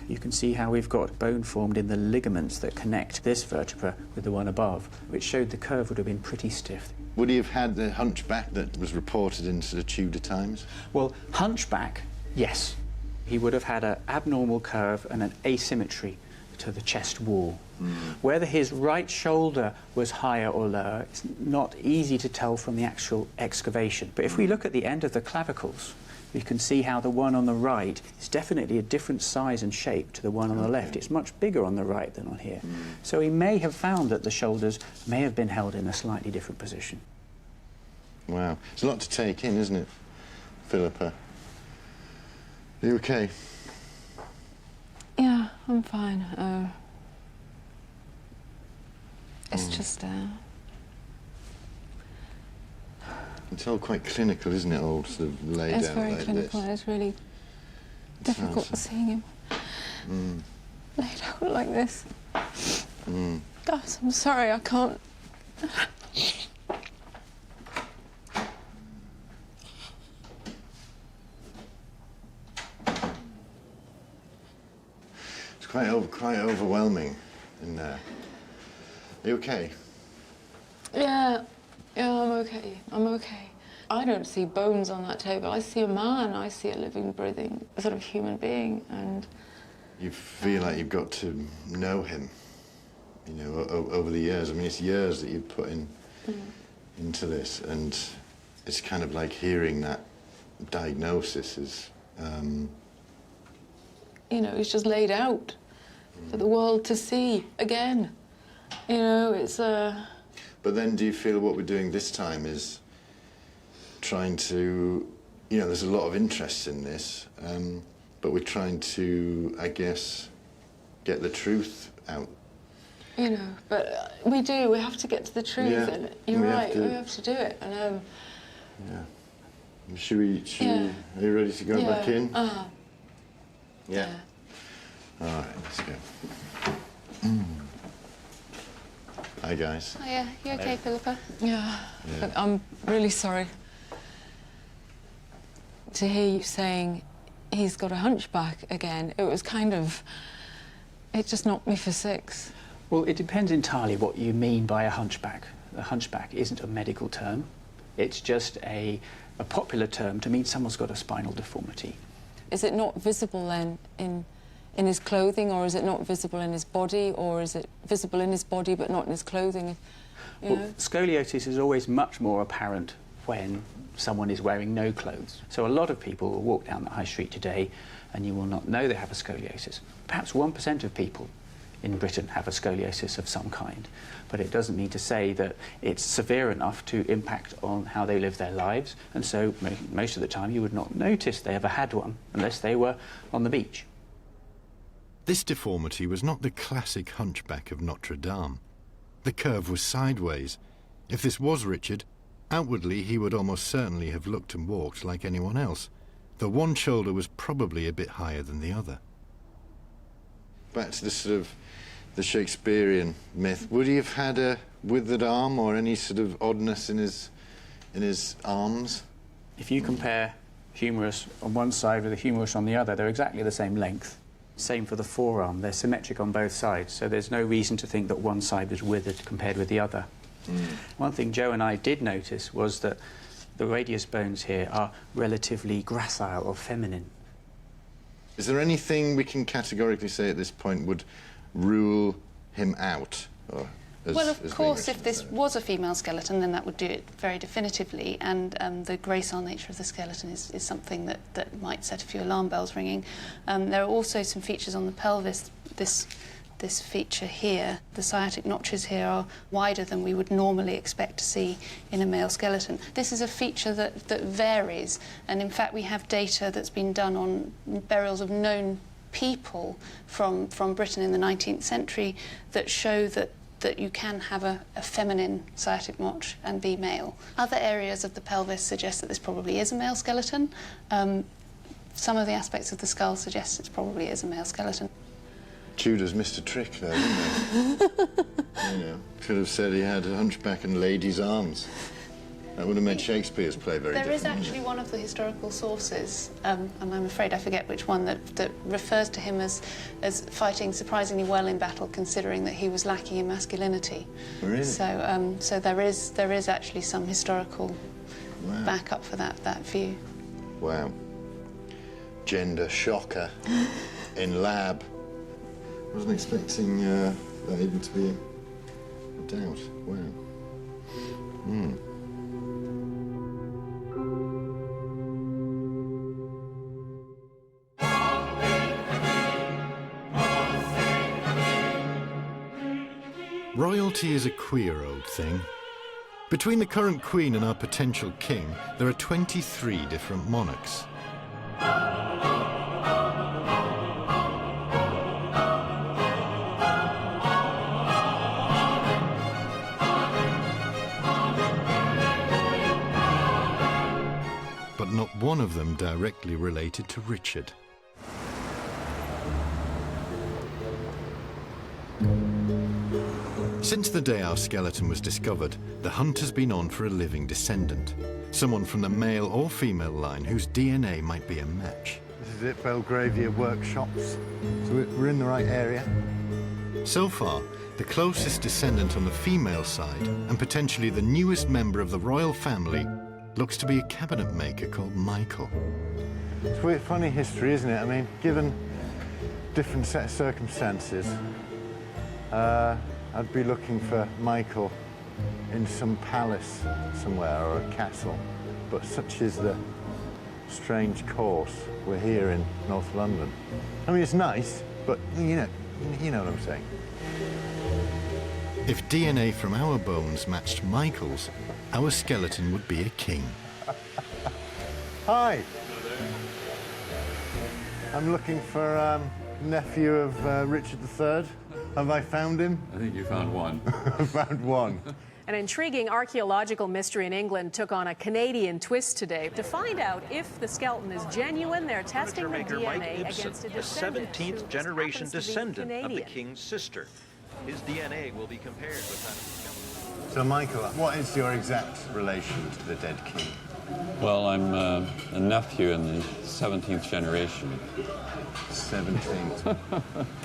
you can see how we've got bone formed in the ligaments that connect this vertebra with the one above, which showed the curve would have been pretty stiff. Would he have had the hunchback that was reported in sort of Tudor times? Well, hunchback, yes. He would have had an abnormal curve and an asymmetry to the chest wall. Whether his right shoulder was higher or lower, it's not easy to tell from the actual excavation. But if we look at the end of the clavicles, we can see how the one on the right is definitely a different size and shape to the one on the left. It's much bigger on the right than on here. So he may have found that the shoulders may have been held in a slightly different position. Wow. It's a lot to take in, isn't it, Philippa? Are you okay? Yeah, I'm fine. It's just, It's all quite clinical, isn't it, all sort of laid it's out very like clinical. this? It's really difficult seeing him laid out like this. Guys, I'm sorry, I can't. It's quite overwhelming in there. Are you okay? Yeah, I'm okay. I'm okay. I don't see bones on that table. I see a man. I see a living, breathing, sort of human being, and You feel like you've got to know him, you know, over the years. I mean, it's years that you've put into this, and it's kind of like hearing that diagnosis is... you know, it's just laid out for the world to see again. You know, it's But then do you feel what we're doing this time is trying to, you know, there's a lot of interest in this, but we're trying to, I guess, get the truth out. you know, but we have to get to the truth, Yeah, and you're we have right, to. we have to do it, and Yeah. Should we, Yeah. are you ready to go yeah, back in? Yeah. All right, let's go. Hi, guys. Oh, yeah. You okay, Phillipa? Yeah. Yeah. Look, I'm really sorry to hear you saying he's got a hunchback again. It was kind of... It just knocked me for six. Well, it depends entirely what you mean by a hunchback. A hunchback isn't a medical term. It's just a popular term to mean someone's got a spinal deformity. Is it not visible then in his clothing, or is it not visible in his body, or is it visible in his body but not in his clothing? You know? Scoliosis is always much more apparent when someone is wearing no clothes. So a lot of people will walk down the high street today and you will not know they have a scoliosis. Perhaps 1% of people in Britain have a scoliosis of some kind, but it doesn't mean to say that it's severe enough to impact on how they live their lives, and so most of the time you would not notice they ever had one unless they were on the beach. This deformity was not the classic hunchback of Notre Dame. The curve was sideways. If this was Richard, outwardly he would almost certainly have looked and walked like anyone else, though one shoulder was probably a bit higher than the other. Back to the sort of the Shakespearean myth. Would he have had a withered arm or any sort of oddness in his arms? If you compare humerus on one side with a humerus on the other, they're exactly the same length. Same for the forearm. They're symmetric on both sides, so there's no reason to think that one side was withered compared with the other. One thing Joe and I did notice was that the radius bones here are relatively gracile or feminine. Is there anything we can categorically say at this point would rule him out? Or Well, of course, if this was a female skeleton, then that would do it very definitively, and the gracile nature of the skeleton is something that might set a few alarm bells ringing. There are also some features on the pelvis. This feature here, the sciatic notches here are wider than we would normally expect to see in a male skeleton. This is a feature that varies, and in fact we have data that's been done on burials of known people from Britain in the 19th century that show that you can have a feminine sciatic notch and be male. Other areas of the pelvis suggest that this probably is a male skeleton. Some of the aspects of the skull suggest it probably is a male skeleton. Tudors missed a trick there, didn't they? You know, could have said he had a hunchback and lady's arms. That would have made Shakespeare's play very different. There is actually one of the historical sources, and I'm afraid I forget which one, that refers to him as fighting surprisingly well in battle, considering that he was lacking in masculinity. Really? So there is actually some historical backup for that view. Wow. Gender shocker in lab. Wasn't expecting that even to be a doubt. Wow. Royalty is a queer old thing. Between the current Queen and our potential king, there are 23 different monarchs. But not one of them directly related to Richard. Since the day our skeleton was discovered, the hunt has been on for a living descendant. Someone from the male or female line whose DNA might be a match. This is it, Belgravia Workshops. So we're in the right area. So far, the closest descendant on the female side, and potentially the newest member of the royal family, looks to be a cabinet maker called Michael. It's weird, funny history, isn't it? I mean, given different set of circumstances, I'd be looking for Michael in some palace somewhere or a castle, but such is the strange course. We're here in North London. I mean, it's nice, but you know what I'm saying. If DNA from our bones matched Michael's, our skeleton would be a king. Hi. I'm looking for nephew of Richard III. Have I found him? I think you found one. I found one. An intriguing archaeological mystery in England took on a Canadian twist today. To find out if the skeleton is genuine, they're testing the DNA Mike Ibsen, against a a descendant 17th generation descendant of the king's sister. His DNA will be compared with that of the skeleton. So, Michael, what is your exact relation to the dead king? Well, I'm a nephew in the 17th generation. 17th?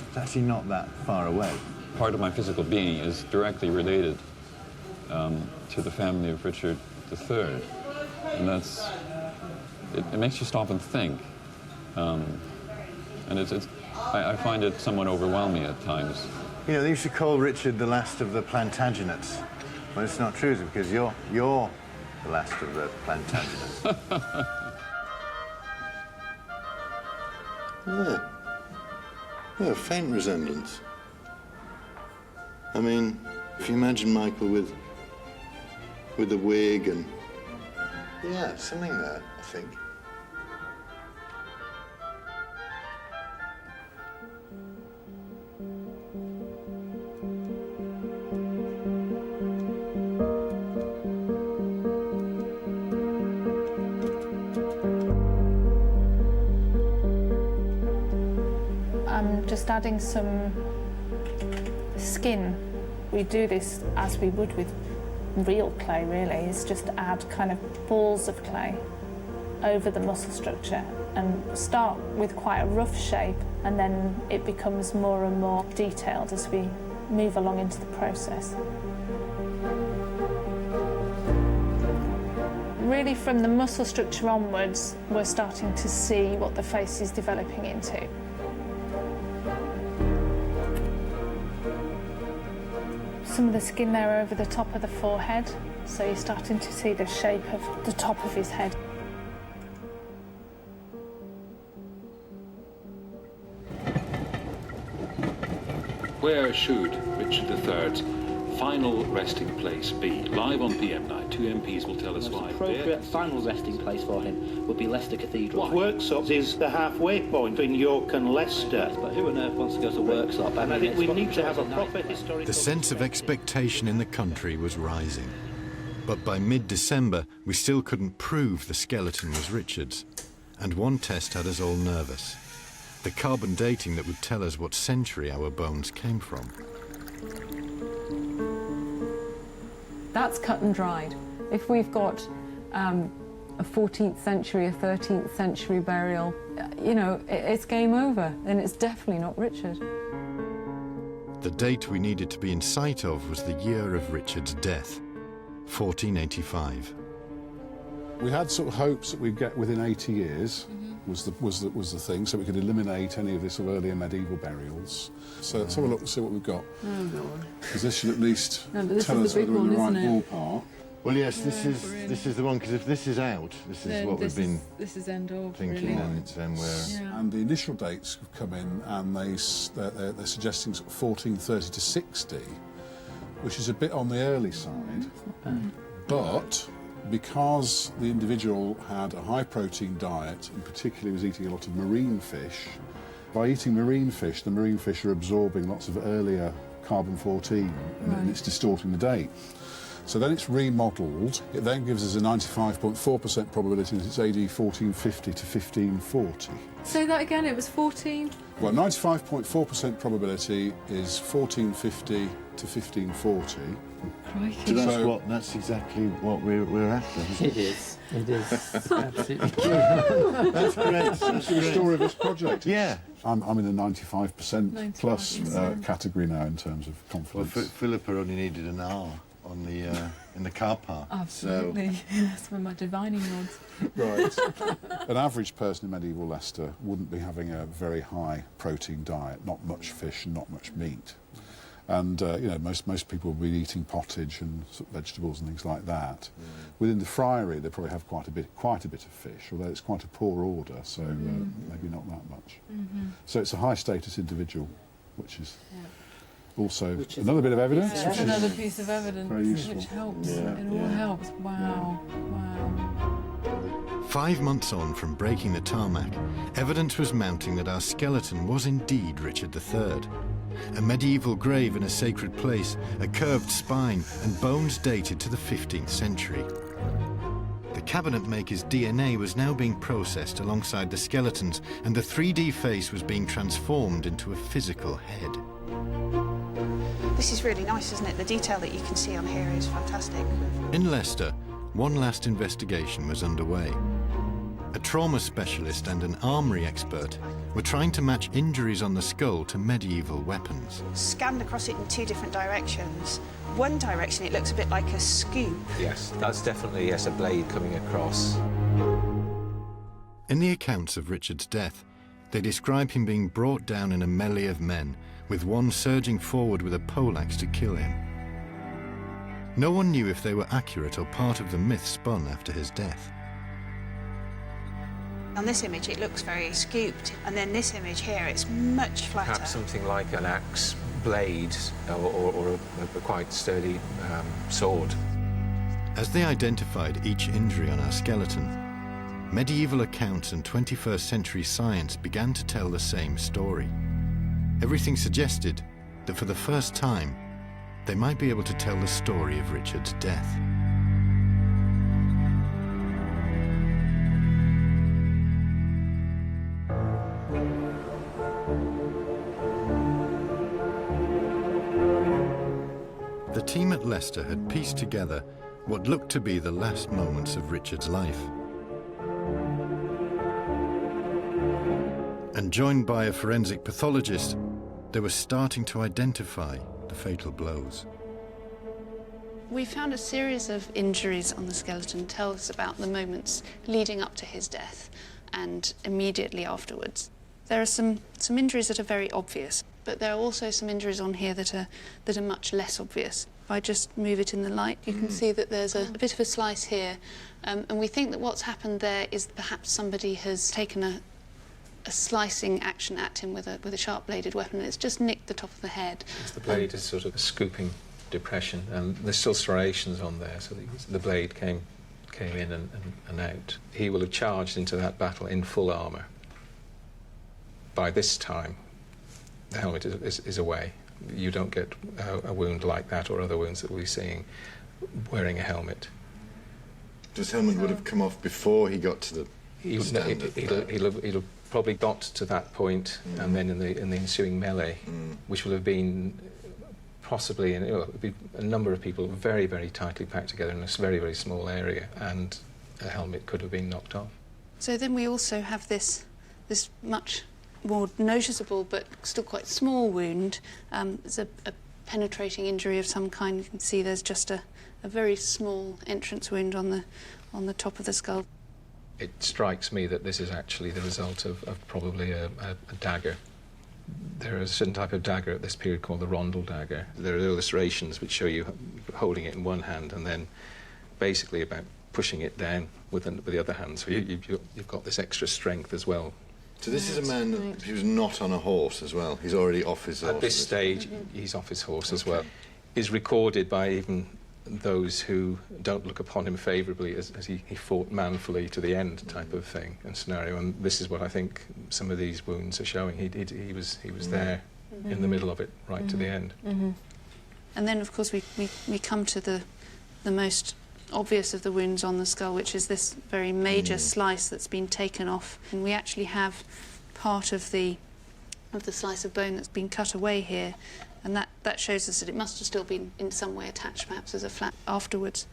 It's actually not that far away. Part of my physical being is directly related to the family of Richard III. And that's... It makes you stop and think. And I find it somewhat overwhelming at times. You know, they used to call Richard the last of the Plantagenets. Well, it's not true, is it? Because you're the last of the Plantagenets. Yeah, faint resemblance. I mean, if you imagine Michael with a wig and... Yeah, something there, I think. I'm just adding some skin. We do this as we would with real clay, really. It's just add kind of balls of clay over the muscle structure and start with quite a rough shape, and then it becomes more and more detailed as we move along into the process. Really, from the muscle structure onwards, we're starting to see what the face is developing into. Some of the skin there over the top of the forehead, so you're starting to see the shape of the top of his head. Where should Richard III's final resting place be? Live on PM Night, two MPs will tell us why. The appropriate final resting place for him would be Leicester Cathedral. Worksop is the halfway point between York and Leicester. But who on earth wants to go to Worksop? And I think we need to have a proper historical... The sense of expectation in the country was rising. But by mid-December, we still couldn't prove the skeleton was Richard's. And one test had us all nervous. The carbon dating that would tell us what century our bones came from. That's cut and dried. If we've got a 14th century, a 13th century burial, you know, it's game over, and it's definitely not Richard. The date we needed to be in sight of was the year of Richard's death, 1485. We had sort of hopes that we'd get within 80 years. Was the thing, so we could eliminate any of the sort of earlier medieval burials. So let's have a look and see what we've got. Oh, God. Because this should at least No, but this tell is us the big whether we're in the one, right isn't it? ballpark. Well, yes, this is the one, because if this is out, this is Then what we've been this is end of, thinking, really. and then we're... Yeah. And the initial dates have come in, and they're suggesting sort of 1430 to 60, which is a bit on the early side. But because the individual had a high-protein diet, and particularly was eating a lot of marine fish, by eating marine fish, the marine fish are absorbing lots of earlier carbon-14, and it's distorting the date. So then it's remodelled. It then gives us a 95.4% probability that it's AD 1450 to 1540. Say that again, it was 14? Well, 95.4% probability is 1450 to 1540. So that's exactly what we're after, isn't it? It is. It is. Absolutely. That's great. That's the story of this project. Yeah. I'm in the 95% plus 95%. Category now in terms of confidence. Well, Phillipa only needed an R on the in the car park. Absolutely. So. That's where my divining rods. Right. An average person in medieval Leicester wouldn't be having a very high protein diet, not much fish and not much meat. And you know, most people will be eating pottage and sort of vegetables and things like that. Within the Friary, they probably have quite a bit of fish, although it's quite a poor order, so maybe not that much. So it's a high status individual, which is also another bit of evidence. That's another piece of evidence, very useful. which helps. It all helps. Wow. Wow. 5 months on from breaking the tarmac, evidence was mounting that our skeleton was indeed Richard III. A medieval grave in a sacred place, a curved spine, and bones dated to the 15th century. The cabinet maker's DNA was now being processed alongside the skeletons, and the 3D face was being transformed into a physical head. This is really nice, isn't it? The detail that you can see on here is fantastic. In Leicester, one last investigation was underway. A trauma specialist and an armoury expert were trying to match injuries on the skull to medieval weapons. Scanned across it in two different directions. One direction, it looks a bit like a scoop. Yes, that's definitely, yes, a blade coming across. In the accounts of Richard's death, they describe him being brought down in a melee of men, with one surging forward with a poleaxe to kill him. No one knew if they were accurate or part of the myth spun after his death. On this image, it looks very scooped, and then this image here, it's much flatter. Perhaps something like an axe blade or a quite sturdy sword. As they identified each injury on our skeleton, medieval accounts and 21st century science began to tell the same story. Everything suggested that for the first time, they might be able to tell the story of Richard's death. The team at Leicester had pieced together what looked to be the last moments of Richard's life. And joined by a forensic pathologist, they were starting to identify the fatal blows. We found a series of injuries on the skeleton tell us about the moments leading up to his death and immediately afterwards. There are some injuries that are very obvious, but there are also some injuries on here that are much less obvious. If I just move it in the light, you can see that there's a bit of a slice here, and we think that what's happened there is perhaps somebody has taken a slicing action at him with a sharp-bladed weapon, and it's just nicked the top of the head. The blade is sort of a scooping depression, and there's still striations on there, so the blade came in and out. He will have charged into that battle in full armour. By this time, the helmet is away. You don't get a wound like that or other wounds that we'll be seeing wearing a helmet. His helmet would have come off before he got to the standard. He'll have probably got to that point, and then in the ensuing melee, which will have been possibly it'll be a number of people very, very tightly packed together in a very, very small area, and a helmet could have been knocked off. So then we also have this much more noticeable but still quite small wound. It's a penetrating injury of some kind. You can see there's just a very small entrance wound on the top of the skull. It strikes me that this is actually the result of probably a dagger. There is a certain type of dagger at this period called the Rondell Dagger. There are illustrations which show you holding it in one hand and then basically about pushing it down with the other hand. So you've got this extra strength as well. So this is a man who's not on a horse as well. He's already off his horse. At this stage, he's off his horse as well. Is recorded by even those who don't look upon him favourably as he fought manfully to the end type of thing and scenario. And this is what I think some of these wounds are showing. He was there in the middle of it right to the end. And then, of course, we come to the most obvious of the wounds on the skull, which is this very major slice that's been taken off, and we actually have part of the slice of bone that's been cut away here, and that shows us that it must have still been in some way attached, perhaps as a flap afterwards.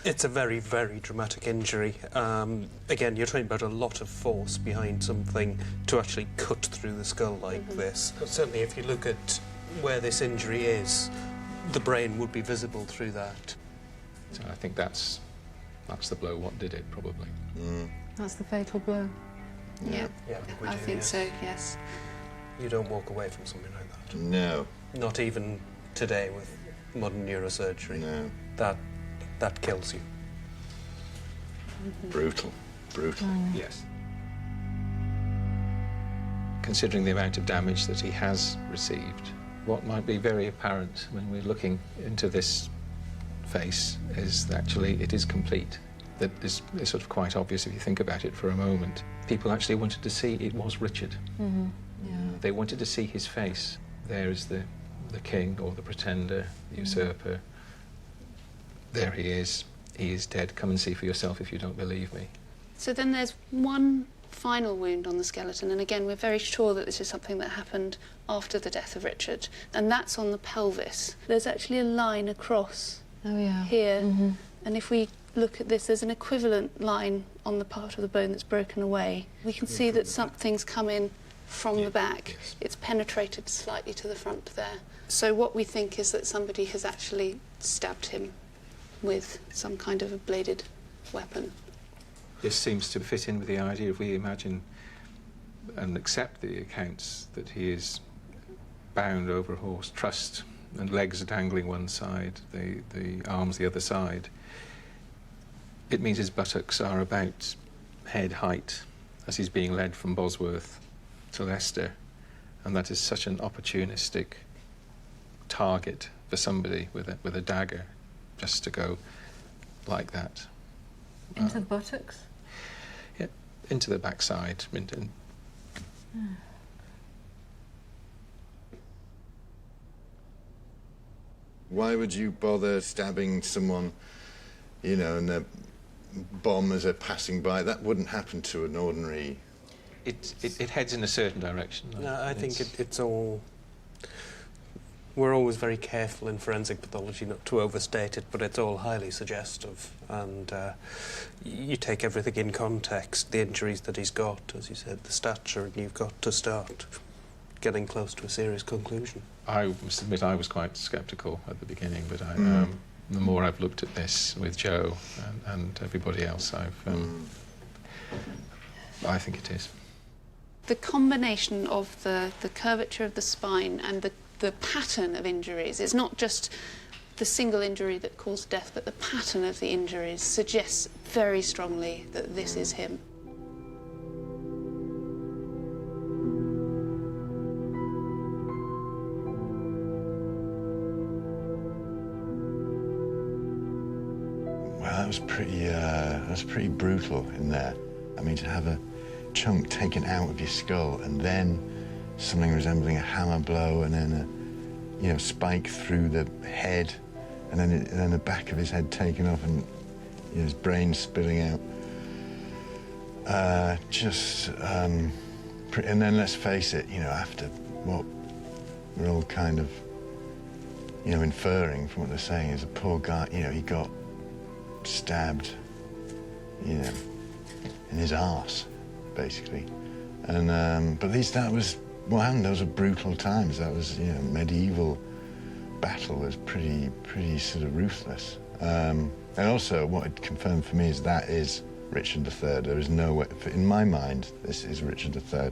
It's a very, very dramatic injury. Again, you're talking about a lot of force behind something to actually cut through the skull like this. But certainly if you look at where this injury is, the brain would be visible through that. So I think that's the blow. What did it, probably. That's the fatal blow. Yeah, I think so, yes. You don't walk away from something like that. No. Not even today with modern neurosurgery. No. That kills you. Brutal. Yes. Considering the amount of damage that he has received, what might be very apparent when we're looking into this face is that actually it is complete. That is sort of quite obvious if you think about it for a moment. People actually wanted to see it was Richard. They wanted to see his face. There is the king or the pretender, the usurper. There he is. He is dead. Come and see for yourself if you don't believe me. So then there's one final wound on the skeleton, and again we're very sure that this is something that happened after the death of Richard, and that's on the pelvis. There's actually a line across here, and if we look at this, there's an equivalent line on the part of the bone that's broken away. We can see that something's come in from the back. It's penetrated slightly to the front there. So what we think is that somebody has actually stabbed him with some kind of a bladed weapon. This seems to fit in with the idea, if we imagine and accept the accounts, that he is bound over a horse, trussed, and legs are dangling one side, the arms the other side. It means his buttocks are about head height as he's being led from Bosworth to Leicester, and that is such an opportunistic target for somebody with a dagger, just to go like that. Into the buttocks? Yeah, into the backside. Why would you bother stabbing someone, you know, and the bomb as they're passing by? That wouldn't happen to an ordinary... It heads in a certain direction. No, I think it's all... We're always very careful in forensic pathology not to overstate it, but it's all highly suggestive. And you take everything in context, the injuries that he's got, as you said, the stature, and you've got to start getting close to a serious conclusion. I must admit I was quite sceptical at the beginning, but the more I've looked at this with Joe and everybody else, I think it is. The combination of the curvature of the spine and the pattern of injuries, it's not just the single injury that caused death, but the pattern of the injuries suggests very strongly that this is him. Well, that was pretty brutal in there. I mean, to have a chunk taken out of your skull and then something resembling a hammer blow, and then a spike through the head, and then the back of his head taken off, and his brain spilling out. And then let's face it, after what we're all kind of inferring from what they're saying is the poor guy, he got stabbed, in his arse, basically. And but that was what happened. Those were brutal times. That was, medieval battle was pretty sort of ruthless. And also, what it confirmed for me is that is Richard III. There is no way, in my mind, this is Richard III.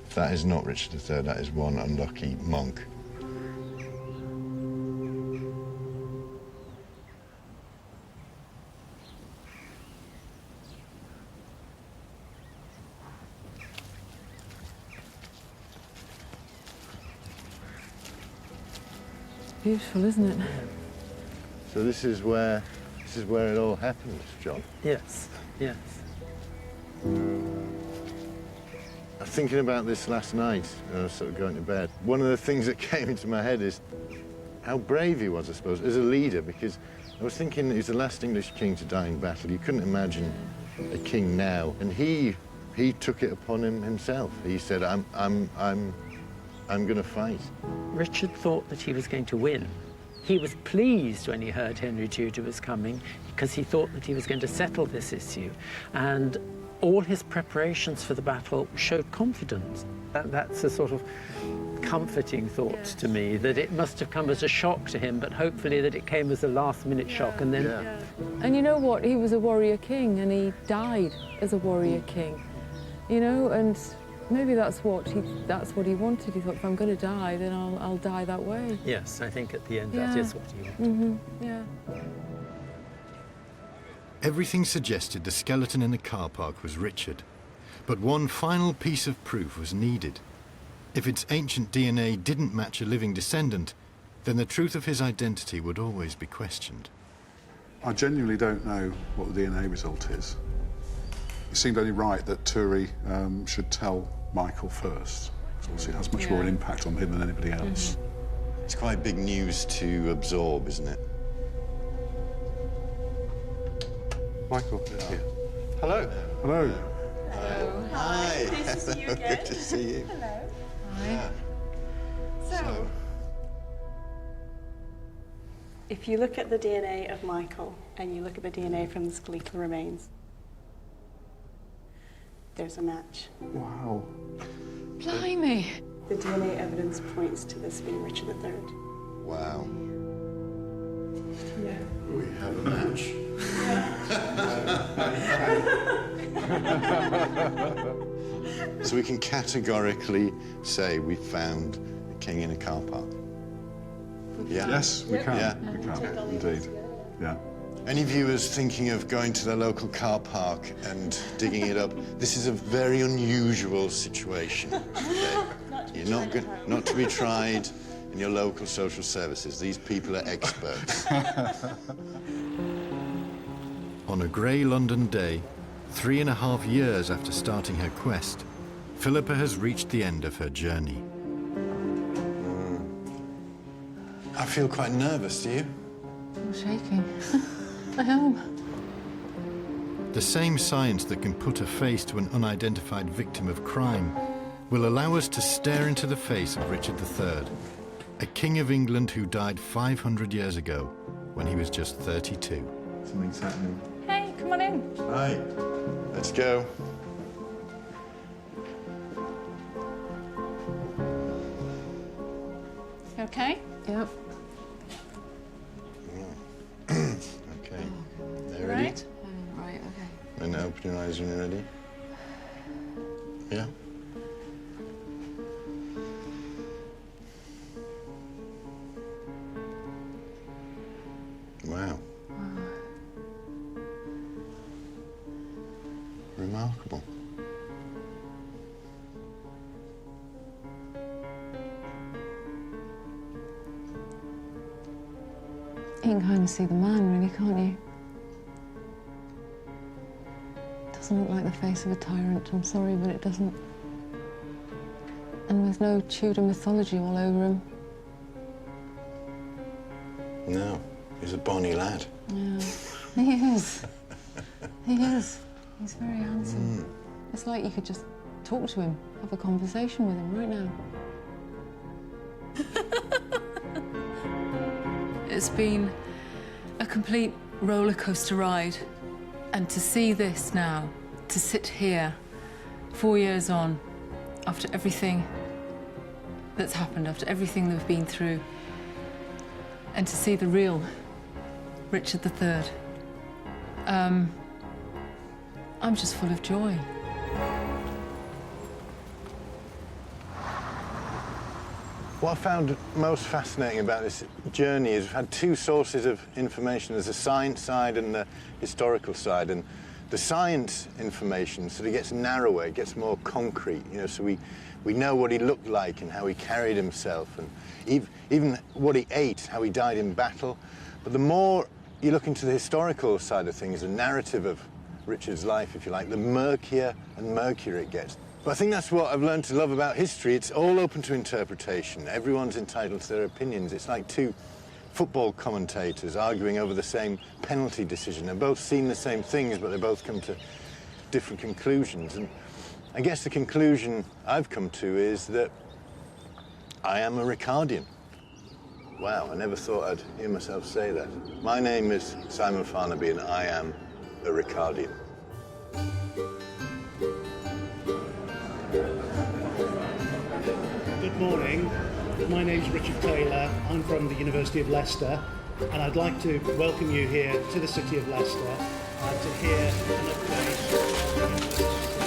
If that is not Richard III, that is one unlucky monk. Beautiful, isn't it? So this is where it all happens, John. Yes, yes. I was thinking about this last night when I was sort of going to bed. One of the things that came into my head is how brave he was, I suppose, as a leader, because I was thinking he's the last English king to die in battle. You couldn't imagine a king now, and he took it upon himself. He said, I'm going to fight. Richard thought that he was going to win. He was pleased when he heard Henry Tudor was coming because he thought that he was going to settle this issue. And all his preparations for the battle showed confidence. That's a sort of comforting thought to me, that it must have come as a shock to him, but hopefully that it came as a last-minute shock. And then, And you know what? He was a warrior king, and he died as a warrior king. And maybe that's what he wanted. He thought, if I'm going to die, then I'll die that way. Yes, I think at the end that is what he wanted. Yeah. Everything suggested the skeleton in the car park was Richard, but one final piece of proof was needed. If its ancient DNA didn't match a living descendant, then the truth of his identity would always be questioned. I genuinely don't know what the DNA result is. It seemed only right that Turi should tell Michael first. Obviously, it has much more an impact on him than anybody else. It's quite big news to absorb, isn't it? Michael, here. Hello. Hello. Hello. Hi. Nice to see you again. Good to see you. Hello. Hi. Yeah. So, if you look at the DNA of Michael and you look at the DNA from the skeletal remains, there's a match. Wow. Blimey. The DNA evidence points to this being Richard III. Wow. Yeah. We have a match. So we can categorically say we found a king in a car park. Yeah. Yes, we can. Yeah. We can, indeed. Yeah. Any viewers thinking of going to their local car park and digging it up, this is a very unusual situation. Okay? You're not to be tried in your local social services. These people are experts. On a grey London day, 3.5 years after starting her quest, Phillipa has reached the end of her journey. I feel quite nervous, do you? I'm shaking. I am. The same science that can put a face to an unidentified victim of crime will allow us to stare into the face of Richard III, a king of England who died 500 years ago when he was just 32. Something's happening. Hey, come on in. Right, let's go. You okay? Yep. Okay. Are ready? Right? Right, okay. And now open your eyes when you're ready. Yeah. Wow. Remarkable. You can kind of see the man, really, can't you? Doesn't look like the face of a tyrant, I'm sorry, but it doesn't. And there's no Tudor mythology all over him. No, he's a bonny lad. Yeah, he is. He is. He's very handsome. It's like you could just talk to him, have a conversation with him right now. It's been a complete roller coaster ride. And to see this now, to sit here 4 years on, after everything that's happened, after everything they've been through, and to see the real Richard III, I'm just full of joy. What I found most fascinating about this journey is we've had two sources of information. There's the science side and the historical side. And the science information sort of gets narrower, it gets more concrete, you know, so we know what he looked like and how he carried himself, and even what he ate, how he died in battle. But the more you look into the historical side of things, the narrative of Richard's life, if you like, the murkier and murkier it gets. But I think that's what I've learned to love about history. It's all open to interpretation. Everyone's entitled to their opinions. It's like two football commentators arguing over the same penalty decision. They've both seen the same things, but they both come to different conclusions. And I guess the conclusion I've come to is that I am a Ricardian. Wow, I never thought I'd hear myself say that. My name is Simon Farnaby, and I am a Ricardian. Good morning. My name's Richard Taylor. I'm from the University of Leicester, and I'd like to welcome you here to the city of Leicester to hear an update.